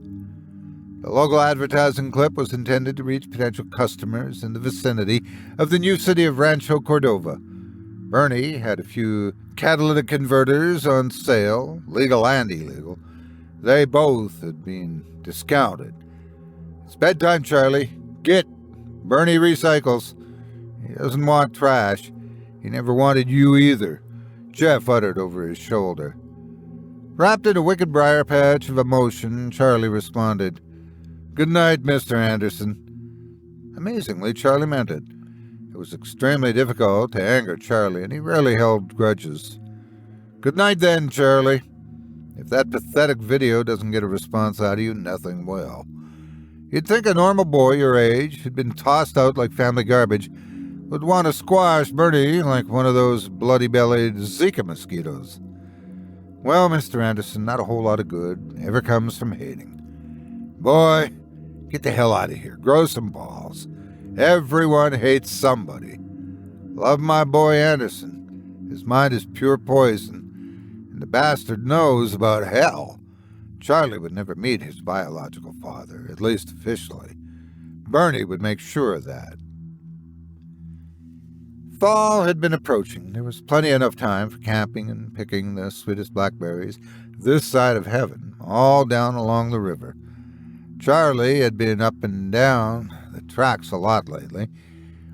The local advertising clip was intended to reach potential customers in the vicinity of the new city of Rancho Cordova. Bernie had a few catalytic converters on sale, legal and illegal. They both had been discounted. It's bedtime, Charlie. Get. Bernie recycles. He doesn't want trash. He never wanted you either, Jeff uttered over his shoulder. Wrapped in a wicked briar patch of emotion, Charlie responded, "Good night, Mr. Anderson." Amazingly, Charlie meant it. It was extremely difficult to anger Charlie, and he rarely held grudges. "Good night then, Charlie. If that pathetic video doesn't get a response out of you, nothing will. You'd think a normal boy your age, who'd been tossed out like family garbage, would want to squash Bernie like one of those bloody-bellied Zika mosquitoes. Well, Mr. Anderson, not a whole lot of good ever comes from hating. Boy, get the hell out of here. Grow some balls. Everyone hates somebody. Love my boy Anderson. His mind is pure poison, and the bastard knows about hell. Charlie would never meet his biological father, at least officially. Bernie would make sure of that. Fall had been approaching. There was plenty enough time for camping and picking the sweetest blackberries this side of heaven, all down along the river. Charlie had been up and down the tracks a lot lately.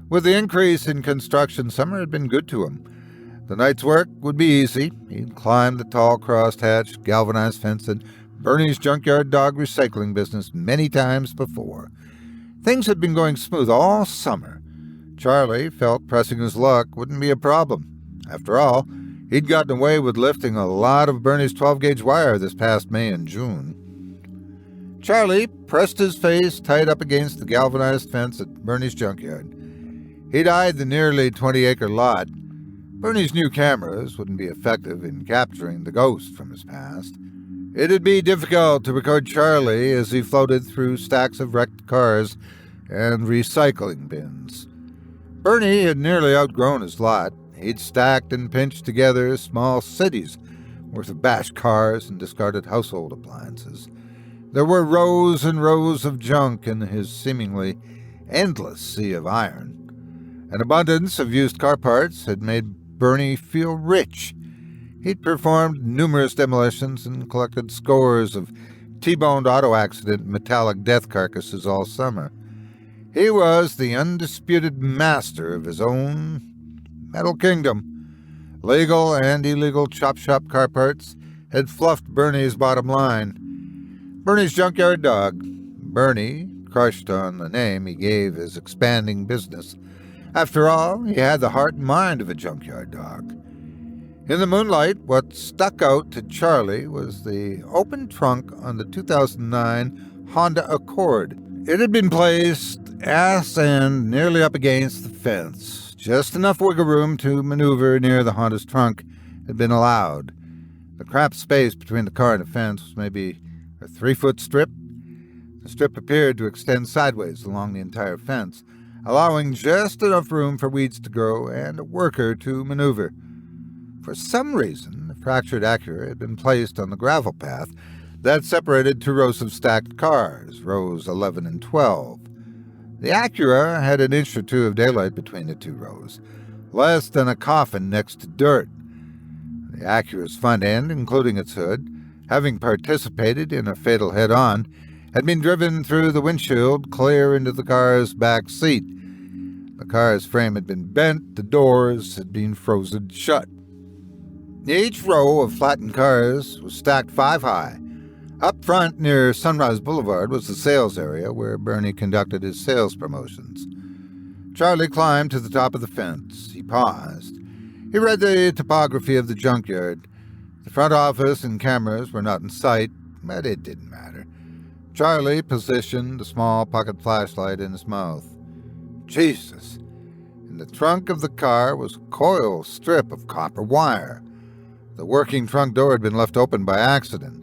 With the increase in construction, summer had been good to him. The night's work would be easy. He'd climbed the tall crosshatch, galvanized fence, and Bernie's junkyard dog recycling business many times before. Things had been going smooth all summer. Charlie felt pressing his luck wouldn't be a problem. After all, he'd gotten away with lifting a lot of Bernie's 12-gauge wire this past May and June. Charlie pressed his face tight up against the galvanized fence at Bernie's junkyard. He'd eyed the nearly 20-acre lot. Bernie's new cameras wouldn't be effective in capturing the ghost from his past. It'd be difficult to record Charlie as he floated through stacks of wrecked cars and recycling bins. Bernie had nearly outgrown his lot. He'd stacked and pinched together small cities worth of bashed cars and discarded household appliances. There were rows and rows of junk in his seemingly endless sea of iron. An abundance of used car parts had made Bernie feel rich. He'd performed numerous demolitions and collected scores of T-boned auto accident metallic death carcasses all summer. He was the undisputed master of his own metal kingdom. Legal and illegal chop shop car parts had fluffed Bernie's bottom line. Bernie's junkyard dog. Bernie crushed on the name he gave his expanding business. After all, he had the heart and mind of a junkyard dog. In the moonlight, what stuck out to Charlie was the open trunk on the 2009 Honda Accord. It had been placed ass end nearly up against the fence. Just enough wiggle room to maneuver near the Honda's trunk had been allowed. The cramped space between the car and the fence was maybe a 3-foot strip. The strip appeared to extend sideways along the entire fence, allowing just enough room for weeds to grow and a worker to maneuver. For some reason, the fractured Acura had been placed on the gravel path that separated two rows of stacked cars, rows 11 and 12. The Acura had an inch or two of daylight between the two rows, less than a coffin next to dirt. The Acura's front end, including its hood, having participated in a fatal head-on, had been driven through the windshield clear into the car's back seat. The car's frame had been bent, the doors had been frozen shut. Each row of flattened cars was stacked 5 high. Up front near Sunrise Boulevard was the sales area where Bernie conducted his sales promotions. Charlie climbed to the top of the fence. He paused. He read the topography of the junkyard. The front office and cameras were not in sight, but it didn't matter. Charlie positioned a small pocket flashlight in his mouth. Jesus! In the trunk of the car was a coil strip of copper wire. The working trunk door had been left open by accident.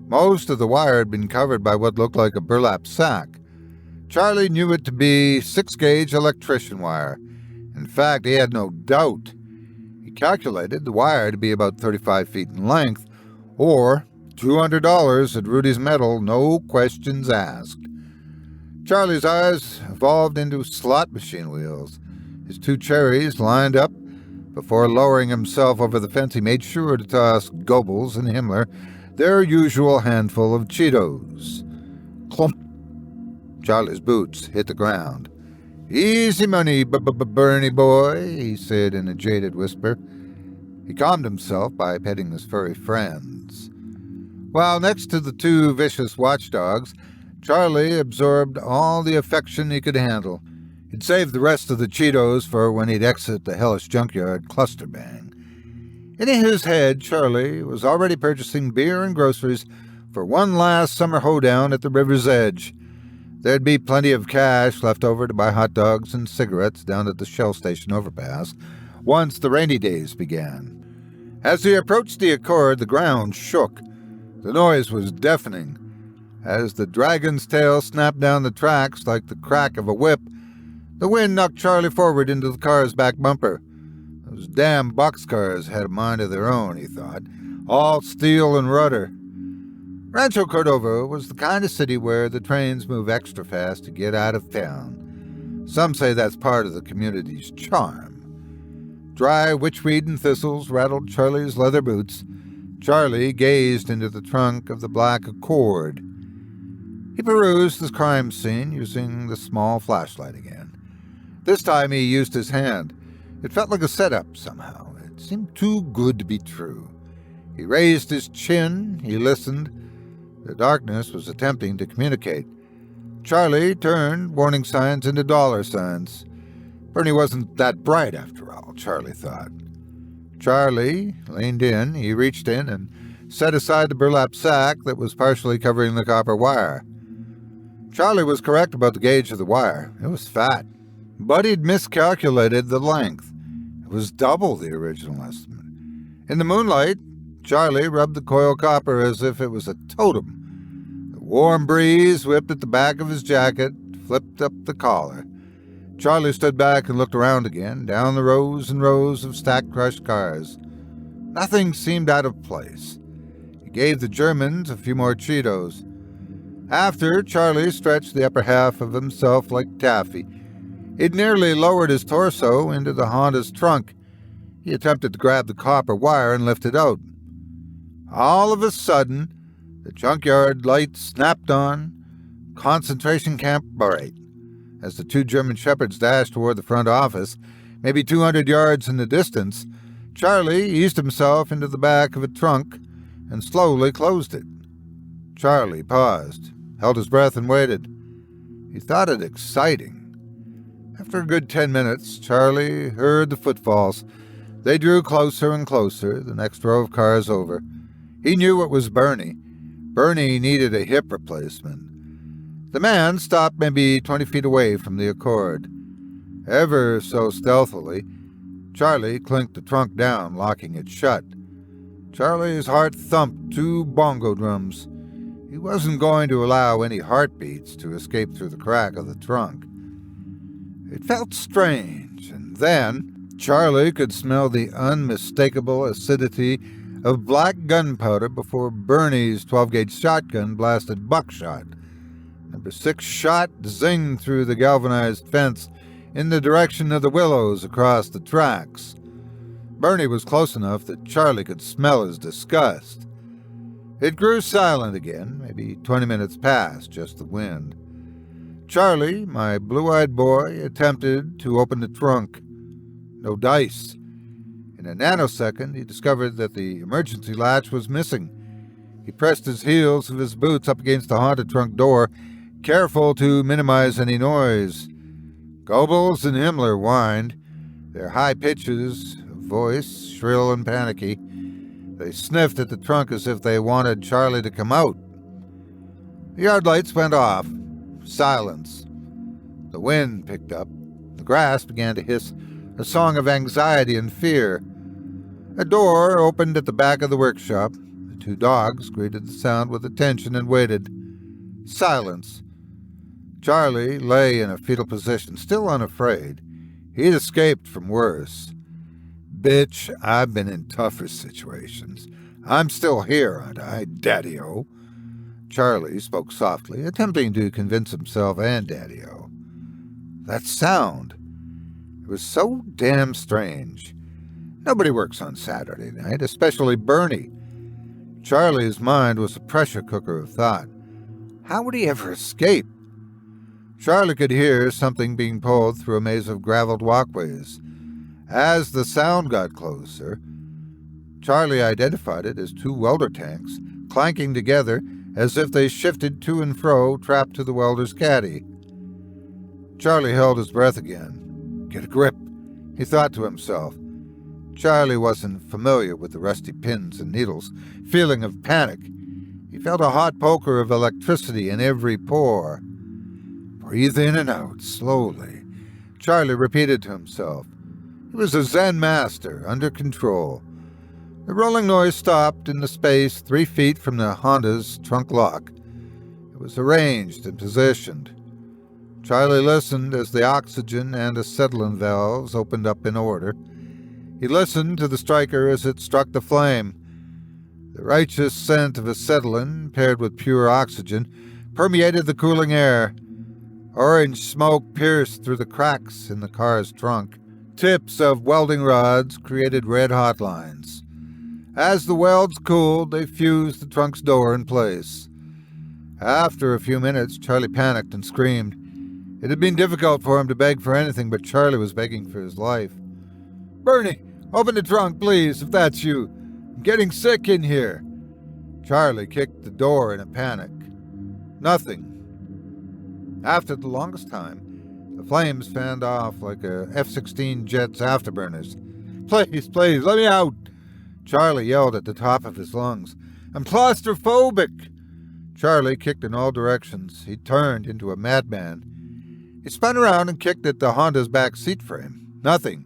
Most of the wire had been covered by what looked like a burlap sack. Charlie knew it to be 6-gauge electrician wire. In fact, he had no doubt. He calculated the wire to be about 35 feet in length, or $200 at Rudy's Metal, no questions asked. Charlie's eyes evolved into slot machine wheels. His 2 cherries lined up. Before lowering himself over the fence, he made sure to toss Goebbels and Himmler their usual handful of Cheetos. Clump! Charlie's boots hit the ground. "Easy money, Bernie boy," he said in a jaded whisper. He calmed himself by petting his furry friends. While next to the 2 vicious watchdogs, Charlie absorbed all the affection he could handle. He'd save the rest of the Cheetos for when he'd exit the Hellish junkyard cluster bang. In his head, Charlie was already purchasing beer and groceries for one last summer hoedown at the river's edge. There'd be plenty of cash left over to buy hot dogs and cigarettes down at the Shell Station overpass once the rainy days began. As he approached the Accord, the ground shook. The noise was deafening. As the dragon's tail snapped down the tracks like the crack of a whip, the wind knocked Charlie forward into the car's back bumper. Those damn boxcars had a mind of their own, he thought, all steel and rudder. Rancho Cordova was the kind of city where the trains move extra fast to get out of town. Some say that's part of the community's charm. Dry witchweed and thistles rattled Charlie's leather boots. Charlie gazed into the trunk of the black Accord. He perused the crime scene using the small flashlight again. This time he used his hand. It felt like a setup somehow. It seemed too good to be true. He raised his chin. He listened. The darkness was attempting to communicate. Charlie turned warning signs into dollar signs. Bernie wasn't that bright after all, Charlie thought. Charlie leaned in. He reached in and set aside the burlap sack that was partially covering the copper wire. Charlie was correct about the gauge of the wire. It was fat. But he'd miscalculated the length. It was double the original estimate. In the moonlight, Charlie rubbed the coil copper as if it was a totem. The warm breeze whipped at the back of his jacket, flipped up the collar. Charlie stood back and looked around again, down the rows and rows of stacked crushed cars. Nothing seemed out of place. He gave the Germans a few more Cheetos. After, Charlie stretched the upper half of himself like taffy. He'd nearly lowered his torso into the Honda's trunk. He attempted to grab the copper wire and lift it out. All of a sudden, the junkyard lights snapped on. Concentration camp bright. As the 2 German shepherds dashed toward the front office, maybe 200 yards in the distance, Charlie eased himself into the back of a trunk and slowly closed it. Charlie paused, held his breath, and waited. He thought it exciting. After a good 10 minutes, Charlie heard the footfalls. They drew closer and closer, the next row of cars over. He knew it was Bernie. Bernie needed a hip replacement. The man stopped maybe 20 feet away from the Accord. Ever so stealthily, Charlie clinked the trunk down, locking it shut. Charlie's heart thumped 2 bongo drums. He wasn't going to allow any heartbeats to escape through the crack of the trunk. It felt strange, and then Charlie could smell the unmistakable acidity of black gunpowder before Bernie's 12-gauge shotgun blasted buckshot. Number 6 shot zinged through the galvanized fence in the direction of the willows across the tracks. Bernie was close enough that Charlie could smell his disgust. It grew silent again, maybe 20 minutes passed, just the wind. Charlie, my blue-eyed boy, attempted to open the trunk. No dice. In In a nanosecond, he discovered that the emergency latch was missing. He pressed his heels of his boots up against the haunted trunk door, careful to minimize any noise. Goebbels and Himmler whined, their high pitches of voice shrill and panicky. They sniffed at the trunk as if they wanted Charlie to come out. The yard lights went off. Silence. The wind picked up. The grass began to hiss, a song of anxiety and fear. A door opened at the back of the workshop. The two dogs greeted the sound with attention and waited. Silence. Charlie lay in a fetal position, still unafraid. He'd escaped from worse. Bitch, I've been in tougher situations. I'm still here, aren't I, Daddy-O? Charlie spoke softly, attempting to convince himself and Daddy-O. That sound. It was so damn strange. Nobody works on Saturday night, especially Bernie. Charlie's mind was a pressure cooker of thought. How would he ever escape? Charlie could hear something being pulled through a maze of graveled walkways. As the sound got closer, Charlie identified it as two welder tanks, clanking together as if they shifted to and fro, trapped to the welder's caddy. Charlie held his breath again. Get a grip, he thought to himself. Charlie wasn't familiar with the rusty pins and needles feeling of panic. He felt a hot poker of electricity in every pore. Breathe in and out, slowly, Charlie repeated to himself. He was a Zen master, under control. The rolling noise stopped in the space 3 feet from the Honda's trunk lock. It was arranged and positioned. Charlie listened as the oxygen and acetylene valves opened up in order. He listened to the striker as it struck the flame. The righteous scent of acetylene, paired with pure oxygen, permeated the cooling air. Orange smoke pierced through the cracks in the car's trunk. Tips of welding rods created red-hot lines. As the welds cooled, they fused the trunk's door in place. After a few minutes, Charlie panicked and screamed. It had been difficult for him to beg for anything, but Charlie was begging for his life. Bernie, open the trunk, please, if that's you. I'm getting sick in here. Charlie kicked the door in a panic. Nothing. After the longest time, the flames fanned off like a F-16 jet's afterburners. Please, please, let me out! Charlie yelled at the top of his lungs. I'm claustrophobic! Charlie kicked in all directions. He turned into a madman. He spun around and kicked at the Honda's back seat frame. Nothing.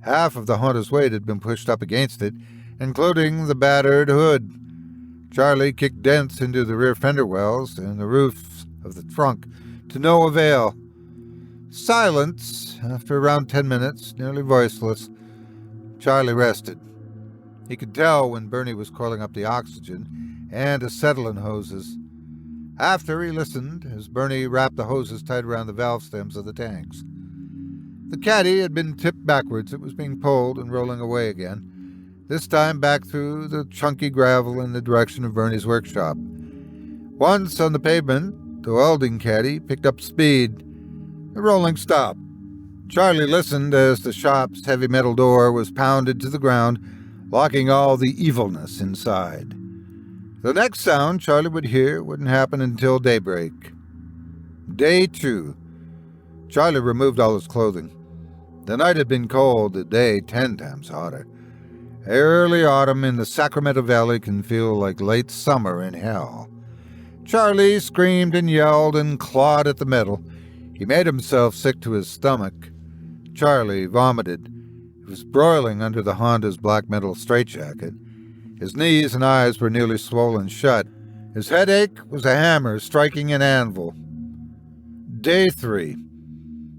Half of the Honda's weight had been pushed up against it, including the battered hood. Charlie kicked dents into the rear fender wells and the roofs of the trunk, to no avail. Silence, after around 10 minutes, nearly voiceless. Charlie rested. He could tell when Bernie was coiling up the oxygen and acetylene hoses. After, he listened as Bernie wrapped the hoses tight around the valve stems of the tanks. The caddy had been tipped backwards. It was being pulled and rolling away again, this time back through the chunky gravel in the direction of Bernie's workshop. Once on the pavement, the welding caddy picked up speed. The rolling stopped. Charlie listened as the shop's heavy metal door was pounded to the ground, locking all the evilness inside. The next sound Charlie would hear wouldn't happen until daybreak. Day 2. Charlie removed all his clothing. The night had been cold, the day 10 times hotter. Early autumn in the Sacramento Valley can feel like late summer in hell. Charlie screamed and yelled and clawed at the metal. He made himself sick to his stomach. Charlie vomited. It was broiling under the Honda's black metal straitjacket. His knees and eyes were nearly swollen shut. His headache was a hammer striking an anvil. Day 3.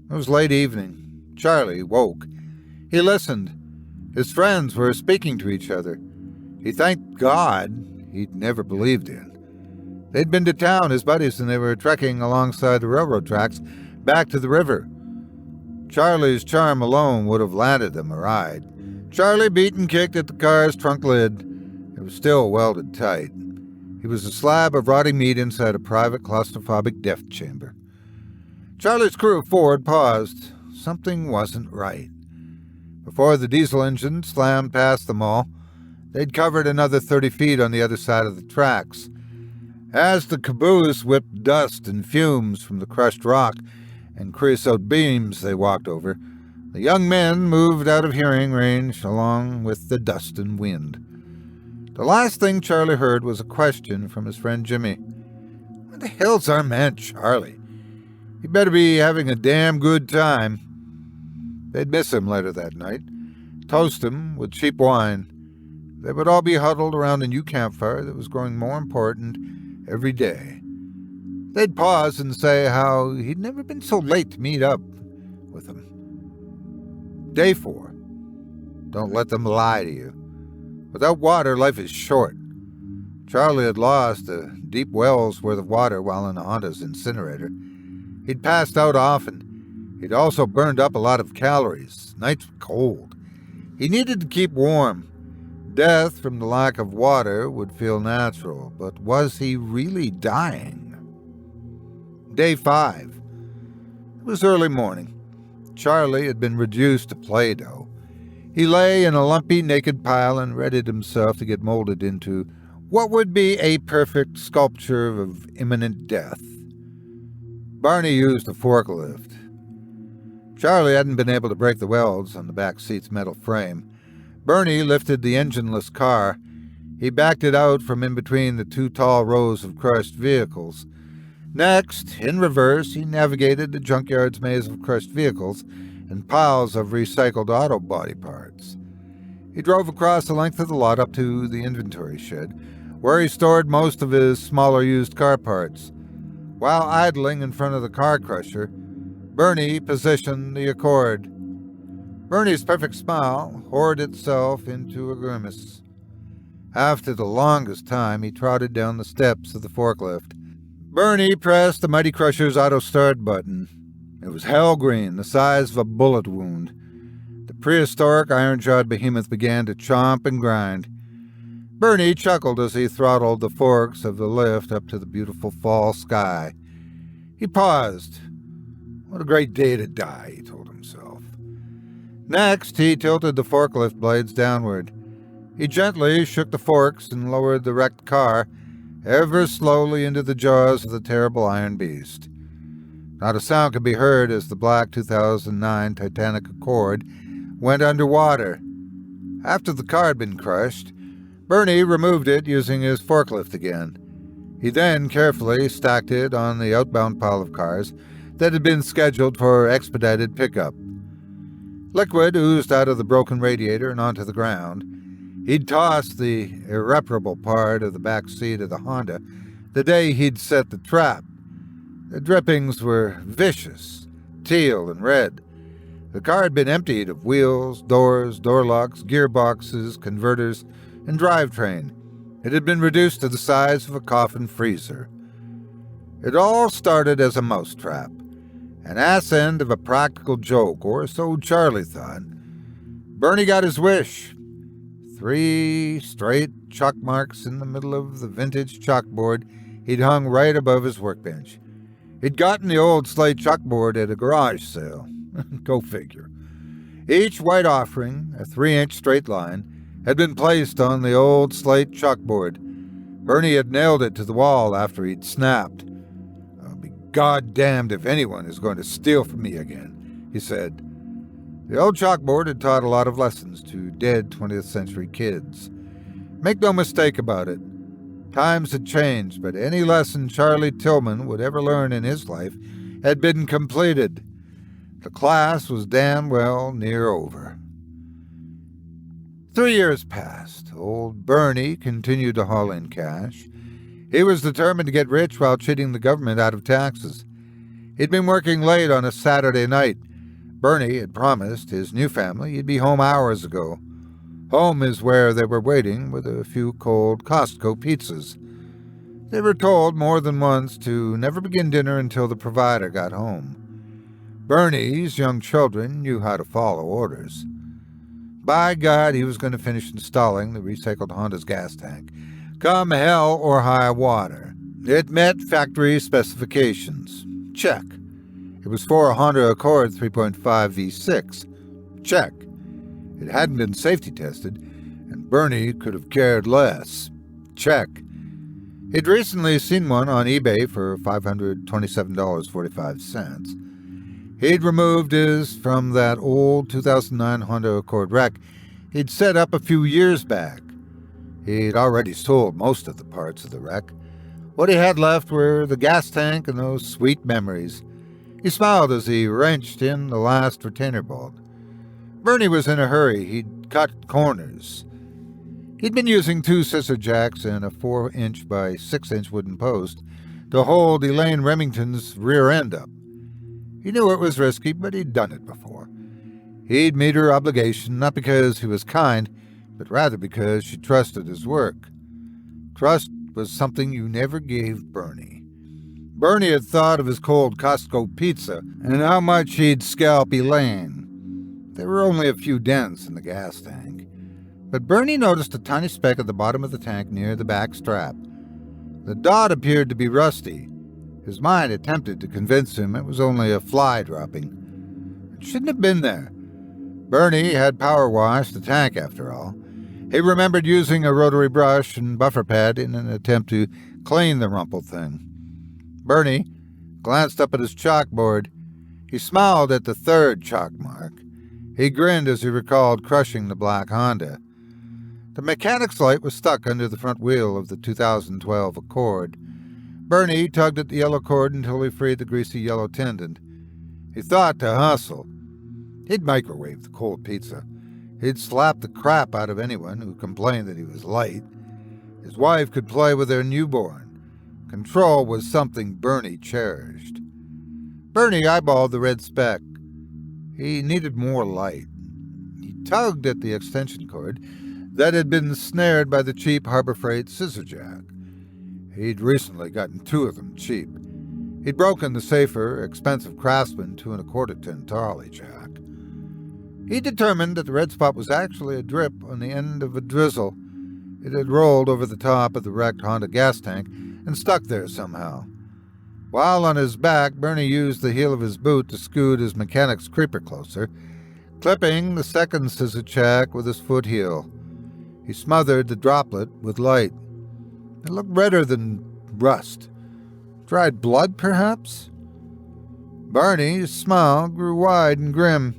It was late evening. Charlie woke. He listened. His friends were speaking to each other. He thanked God he'd never believed in. They'd been to town, his buddies, and they were trekking alongside the railroad tracks back to the river. Charlie's charm alone would have landed them a ride. Charlie beat and kicked at the car's trunk lid. It was still welded tight. He was a slab of rotting meat inside a private claustrophobic death chamber. Charlie's crew of 4 had paused. Something wasn't right. Before the diesel engine slammed past them all, they'd covered another 30 feet on the other side of the tracks. As the caboose whipped dust and fumes from the crushed rock and creosote beams they walked over, the young men moved out of hearing range along with the dust and wind. The last thing Charlie heard was a question from his friend Jimmy. "Where the hell's our man Charlie? He better be having a damn good time." They'd miss him later that night, toast him with cheap wine. They would all be huddled around a new campfire that was growing more important every day. They'd pause and say how he'd never been so late to meet up with him. Day 4. Don't let them lie to you. Without water, life is short. Charlie had lost a deep well's worth of water while in a Honda's incinerator. He'd passed out often. He'd also burned up a lot of calories. Nights were cold. He needed to keep warm. Death from the lack of water would feel natural, but was he really dying? Day 5. It was early morning. Charlie had been reduced to Play-Doh. He lay in a lumpy, naked pile and readied himself to get molded into what would be a perfect sculpture of imminent death. Barney used a forklift. Charlie hadn't been able to break the welds on the back seat's metal frame. Bernie lifted the engineless car. He backed it out from in between the 2 tall rows of crushed vehicles. Next, in reverse, he navigated the junkyard's maze of crushed vehicles and piles of recycled auto body parts. He drove across the length of the lot up to the inventory shed, where he stored most of his smaller used car parts. While idling in front of the car crusher, Bernie positioned the Accord. Bernie's perfect smile poured itself into a grimace. After the longest time, he trotted down the steps of the forklift. Bernie pressed the mighty crusher's auto-start button. It was hell green, the size of a bullet wound. The prehistoric iron-jawed behemoth began to chomp and grind. Bernie chuckled as he throttled the forks of the lift up to the beautiful fall sky. He paused. What a great day to die, he told himself. Next, he tilted the forklift blades downward. He gently shook the forks and lowered the wrecked car ever slowly into the jaws of the terrible iron beast. Not a sound could be heard as the black 2009 Titanic Accord went underwater. After the car had been crushed, Bernie removed it using his forklift again. He then carefully stacked it on the outbound pile of cars that had been scheduled for expedited pickup. Liquid oozed out of the broken radiator and onto the ground. He'd tossed the irreparable part of the back seat of the Honda the day he'd set the trap. The drippings were vicious, teal and red. The car had been emptied of wheels, doors, door locks, gearboxes, converters, and drivetrain. It had been reduced to the size of a coffin freezer. It all started as a mousetrap, an ass end of a practical joke, or so Charlie thought. Bernie got his wish. 3 straight chalk marks in the middle of the vintage chalkboard he'd hung right above his workbench. He'd gotten the old slate chalkboard at a garage sale. Go figure. Each white offering, a 3-inch straight line, had been placed on the old slate chalkboard. Bernie had nailed it to the wall after he'd snapped. I'll be goddamned if anyone is going to steal from me again, he said. The old chalkboard had taught a lot of lessons to dead 20th century kids. Make no mistake about it. Times had changed, but any lesson Charlie Tillman would ever learn in his life had been completed. The class was damn well near over. 3 years passed. Old Bernie continued to haul in cash. He was determined to get rich while cheating the government out of taxes. He'd been working late on a Saturday night. Bernie had promised his new family he'd be home hours ago. Home is where they were waiting with a few cold Costco pizzas. They were told more than once to never begin dinner until the provider got home. Bernie's young children knew how to follow orders. By God, he was going to finish installing the recycled Honda's gas tank, come hell or high water. It met factory specifications. Check. It was for a Honda Accord 3.5 V6. Check. It hadn't been safety tested, and Bernie could have cared less. Check. He'd recently seen one on eBay for $527.45. He'd removed his from that old 2009 Honda Accord wreck he'd set up a few years back. He'd already sold most of the parts of the wreck. What he had left were the gas tank and those sweet memories. He smiled as he wrenched in the last retainer bolt. Bernie was in a hurry. He'd cut corners. He'd been using 2 scissor jacks and a 4-inch by 6-inch wooden post to hold Elaine Remington's rear end up. He knew it was risky, but he'd done it before. He'd meet her obligation, not because he was kind, but rather because she trusted his work. Trust was something you never gave Bernie. Bernie had thought of his cold Costco pizza and how much he'd scalp Elaine. There were only a few dents in the gas tank, but Bernie noticed a tiny speck at the bottom of the tank near the back strap. The dot appeared to be rusty. His mind attempted to convince him it was only a fly dropping. It shouldn't have been there. Bernie had power washed the tank after all. He remembered using a rotary brush and buffer pad in an attempt to clean the rumpled thing. Bernie glanced up at his chalkboard. He smiled at the 3rd chalk mark. He grinned as he recalled crushing the black Honda. The mechanic's light was stuck under the front wheel of the 2012 Accord. Bernie tugged at the yellow cord until he freed the greasy yellow tendon. He thought to hustle. He'd microwave the cold pizza. He'd slap the crap out of anyone who complained that he was late. His wife could play with their newborn. Control was something Bernie cherished. Bernie eyeballed the red speck. He needed more light. He tugged at the extension cord that had been snared by the cheap Harbor Freight scissor jack. He'd recently gotten 2 of them cheap. He'd broken the safer, expensive Craftsman 2 1/4-ton Tarley jack. He determined that the red spot was actually a drip on the end of a drizzle. It had rolled over the top of the wrecked Honda gas tank and stuck there somehow. While on his back, Bernie used the heel of his boot to scoot his mechanic's creeper closer, clipping the 2nd scissor jack with his foot heel. He smothered the droplet with light. It looked redder than rust. Dried blood, perhaps? Bernie's smile grew wide and grim.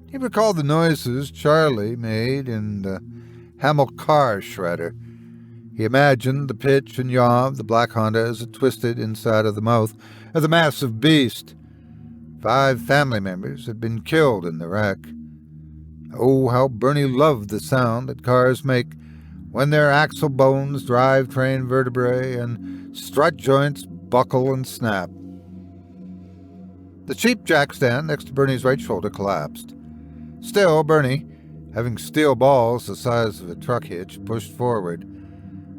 He recalled the noises Charlie made in the Hamel car shredder. He imagined the pitch and yaw of the black Honda as it twisted inside of the mouth of the massive beast. 5 family members had been killed in the wreck. Oh, how Bernie loved the sound that cars make when their axle bones, drivetrain vertebrae, and strut joints buckle and snap. The cheap jack stand next to Bernie's right shoulder collapsed. Still, Bernie, having steel balls the size of a truck hitch, pushed forward.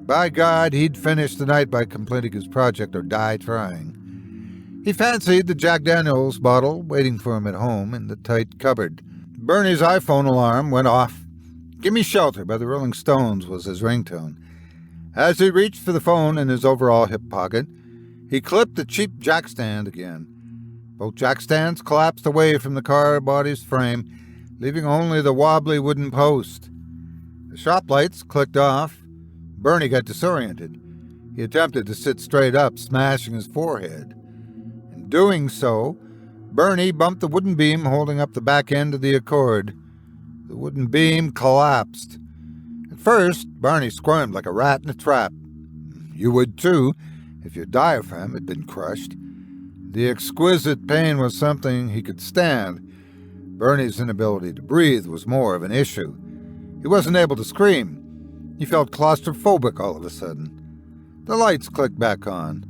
By God, he'd finish the night by completing his project or die trying. He fancied the Jack Daniels bottle waiting for him at home in the tight cupboard. Bernie's iPhone alarm went off. "Gimme Shelter" by the Rolling Stones was his ringtone. As he reached for the phone in his overall hip pocket, he clipped the cheap jack stand again. Both jack stands collapsed away from the car body's frame, leaving only the wobbly wooden post. The shop lights clicked off. Bernie got disoriented. He attempted to sit straight up, smashing his forehead. In doing so, Bernie bumped the wooden beam holding up the back end of the Accord. The wooden beam collapsed. At first, Bernie squirmed like a rat in a trap. You would too, if your diaphragm had been crushed. The exquisite pain was something he could stand. Bernie's inability to breathe was more of an issue. He wasn't able to scream. He felt claustrophobic all of a sudden. The lights clicked back on.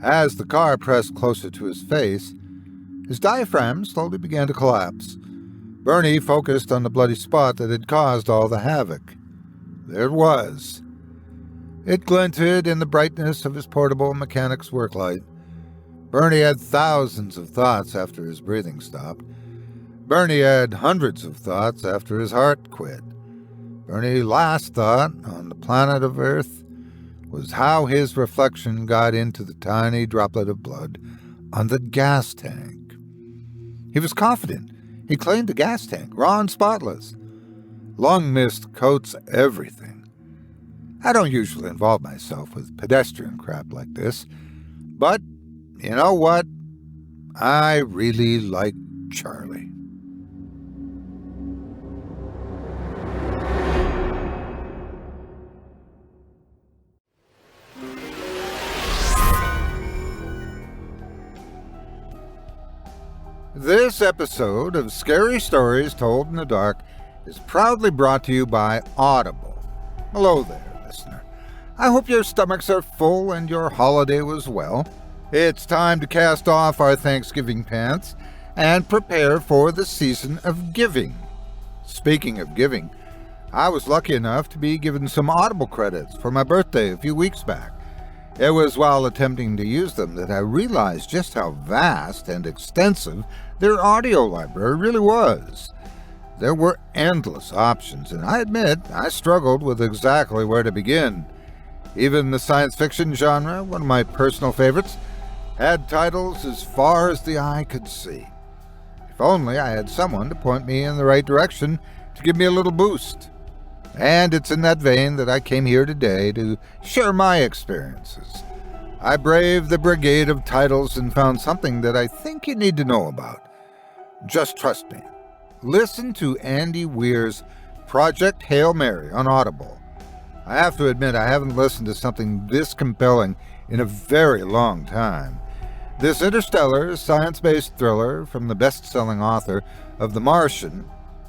As the car pressed closer to his face, his diaphragm slowly began to collapse. Bernie focused on the bloody spot that had caused all the havoc. There it was. It glinted in the brightness of his portable mechanic's work light. Bernie had thousands of thoughts after his breathing stopped. Bernie had hundreds of thoughts after his heart quit. Bernie's last thought on the planet of Earth was how his reflection got into the tiny droplet of blood on the gas tank. He was confident. He claimed the gas tank, raw and spotless. Long mist coats everything. I don't usually involve myself with pedestrian crap like this, but you know what? I really like Charlie. This episode of Scary Stories Told in the Dark is proudly brought to you by Audible. Hello there, listener. I hope your stomachs are full and your holiday was well. It's time to cast off our Thanksgiving pants and prepare for the season of giving. Speaking of giving, I was lucky enough to be given some Audible credits for my birthday a few weeks back. It was while attempting to use them that I realized just how vast and extensive their audio library really was. There were endless options, and I admit I struggled with exactly where to begin. Even the science fiction genre, one of my personal favorites, had titles as far as the eye could see. If only I had someone to point me in the right direction to give me a little boost. And it's in that vein that I came here today to share my experiences. I braved the brigade of titles and found something that I think you need to know about. Just trust me. Listen to Andy Weir's Project Hail Mary on Audible. I have to admit I haven't listened to something this compelling in a very long time. This interstellar, science-based thriller from the best-selling author of The Martian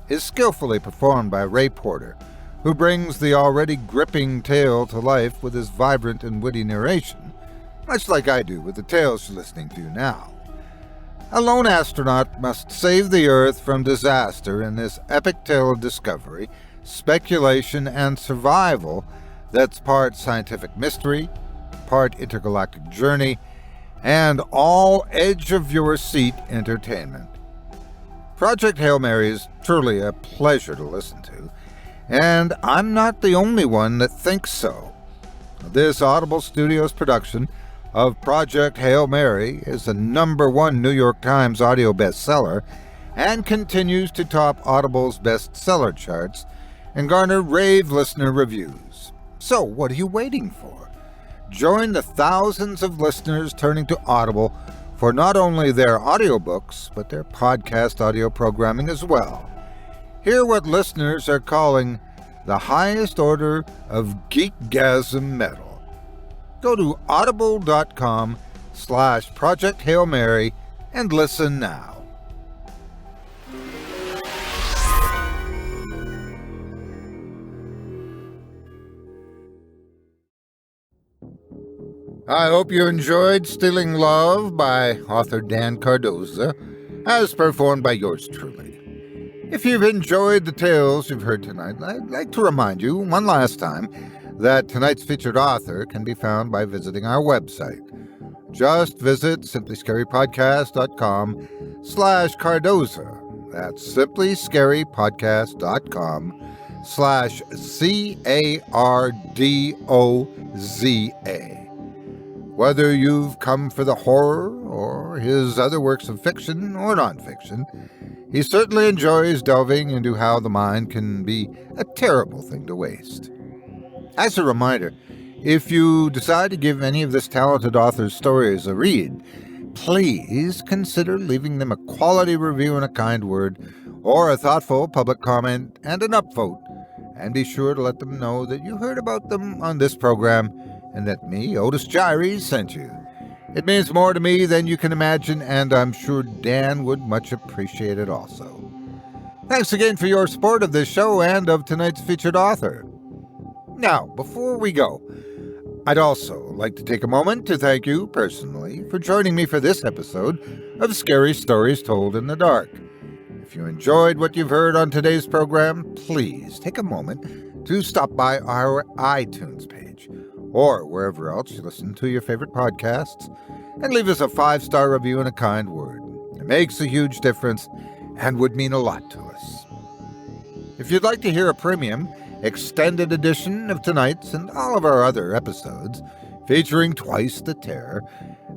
is skillfully performed by Ray Porter, who brings the already gripping tale to life with his vibrant and witty narration, much like I do with the tales you're listening to now. A lone astronaut must save the Earth from disaster in this epic tale of discovery, speculation, and survival that's part scientific mystery, part intergalactic journey, and all edge-of-your-seat entertainment. Project Hail Mary is truly a pleasure to listen to, and I'm not the only one that thinks so. This Audible Studios production of Project Hail Mary is a #1 New York Times audio bestseller and continues to top Audible's bestseller charts and garner rave listener reviews. So what are you waiting for? Join the thousands of listeners turning to Audible for not only their audiobooks, but their podcast audio programming as well. Hear what listeners are calling the highest order of geekgasm metal. Go to audible.com/Project Hail Mary and listen now. I hope you enjoyed Stealing Love by author Dan Cardoza, as performed by yours truly. If you've enjoyed the tales you've heard tonight, I'd like to remind you one last time that tonight's featured author can be found by visiting our website. Just visit simplyscarypodcast.com/Cardoza. That's simplyscarypodcast.com/CARDOZA. Whether you've come for the horror or his other works of fiction or nonfiction, he certainly enjoys delving into how the mind can be a terrible thing to waste. As a reminder, if you decide to give any of this talented author's stories a read, please consider leaving them a quality review and a kind word, or a thoughtful public comment and an upvote, and be sure to let them know that you heard about them on this program and that me, Otis Jiry, sent you. It means more to me than you can imagine, and I'm sure Dan would much appreciate it also. Thanks again for your support of this show and of tonight's featured author. Now, before we go, I'd also like to take a moment to thank you personally for joining me for this episode of Scary Stories Told in the Dark. If you enjoyed what you've heard on today's program, please take a moment to stop by our iTunes page, or wherever else you listen to your favorite podcasts, and leave us a 5-star review and a kind word. It makes a huge difference and would mean a lot to us. If you'd like to hear a premium, extended edition of tonight's and all of our other episodes, featuring twice the terror,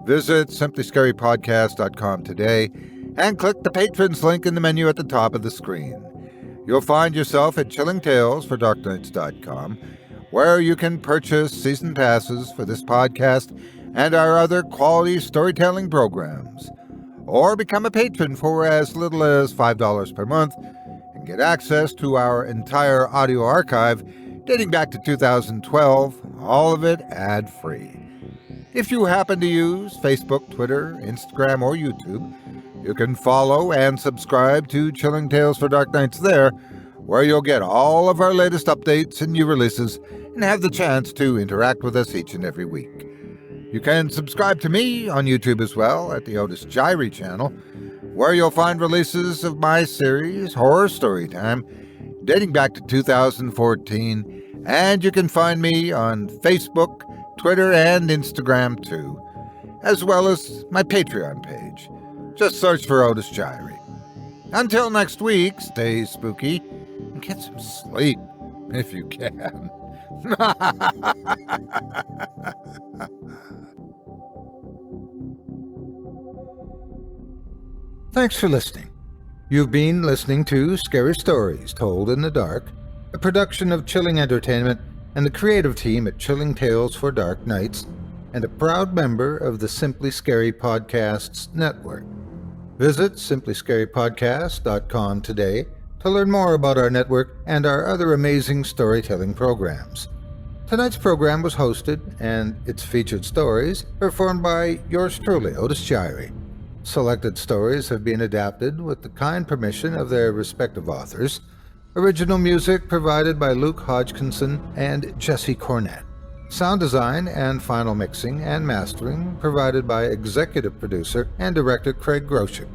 visit simplyscarypodcast.com today and click the Patrons link in the menu at the top of the screen. You'll find yourself at chillingtalesfordarknights.com, where you can purchase season passes for this podcast and our other quality storytelling programs, or become a patron for as little as $5 per month and get access to our entire audio archive dating back to 2012, all of it ad-free. If you happen to use Facebook, Twitter, Instagram, or YouTube, you can follow and subscribe to Chilling Tales for Dark Nights there, where you'll get all of our latest updates and new releases and have the chance to interact with us each and every week. You can subscribe to me on YouTube as well at the Otis Jiry channel, where you'll find releases of my series, Horror Storytime, dating back to 2014, and you can find me on Facebook, Twitter, and Instagram too, as well as my Patreon page. Just search for Otis Jiry. Until next week, stay spooky and get some sleep, if you can. Thanks for listening. You've been listening to Scary Stories Told in the Dark, a production of Chilling Entertainment and the creative team at Chilling Tales for Dark Nights, and a proud member of the Simply Scary Podcasts network. Visit simplyscarypodcast.com today to learn more about our network and our other amazing storytelling programs. Tonight's program was hosted, and its featured stories performed by yours truly, Otis Jiry. Selected stories have been adapted with the kind permission of their respective authors. Original music provided by Luke Hodgkinson and Jesse Cornett. Sound design and final mixing and mastering provided by executive producer and director Craig Groshek.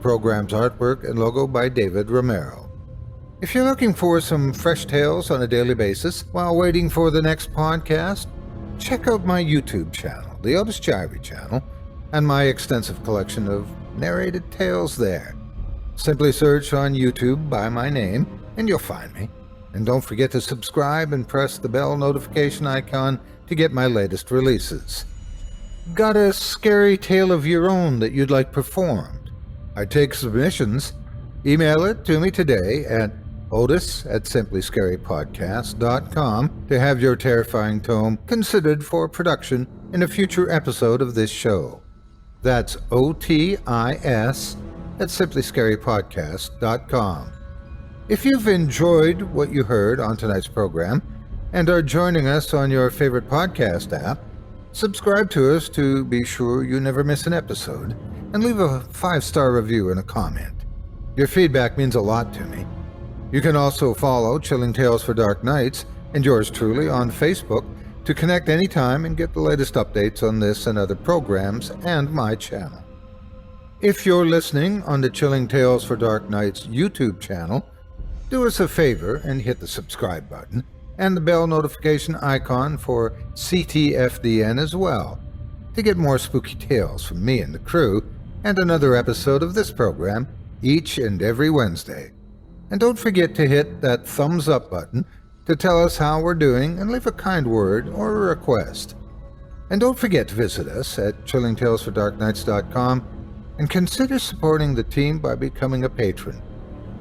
Program's artwork and logo by David Romero. If you're looking for some fresh tales on a daily basis while waiting for the next podcast, check out my YouTube channel, the Otis Jiry channel, and my extensive collection of narrated tales there. Simply search on YouTube by my name and you'll find me. And don't forget to subscribe and press the bell notification icon to get my latest releases. Got a scary tale of your own that you'd like performed? I take submissions. Email it to me today at otis@simplyscarypodcast.com to have your terrifying tome considered for production in a future episode of this show. That's OTIS@simplyscarypodcast.com. If you've enjoyed what you heard on tonight's program and are joining us on your favorite podcast app, subscribe to us to be sure you never miss an episode, and leave a 5-star review and a comment. Your feedback means a lot to me. You can also follow Chilling Tales for Dark Nights and yours truly on Facebook to connect anytime and get the latest updates on this and other programs and my channel. If you're listening on the Chilling Tales for Dark Nights YouTube channel, do us a favor and hit the subscribe button and the bell notification icon for ctfdn as well to get more spooky tales from me and the crew and another episode of this program each and every Wednesday. And don't forget to hit that thumbs up button to tell us how we're doing and leave a kind word or a request. And don't forget to visit us at chillingtalesfordarknights.com and consider supporting the team by becoming a patron.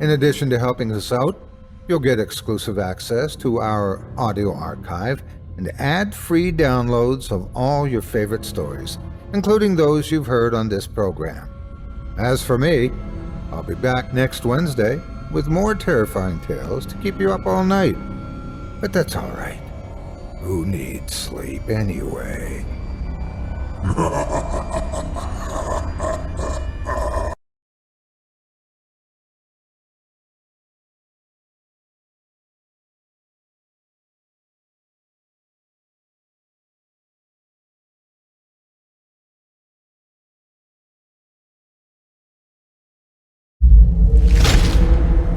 In addition to helping us out, you'll get exclusive access to our audio archive and ad-free downloads of all your favorite stories, including those you've heard on this program. As for me, I'll be back next Wednesday with more terrifying tales to keep you up all night. But that's all right. Who needs sleep anyway?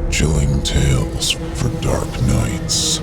Chilling Tales for Dark Nights.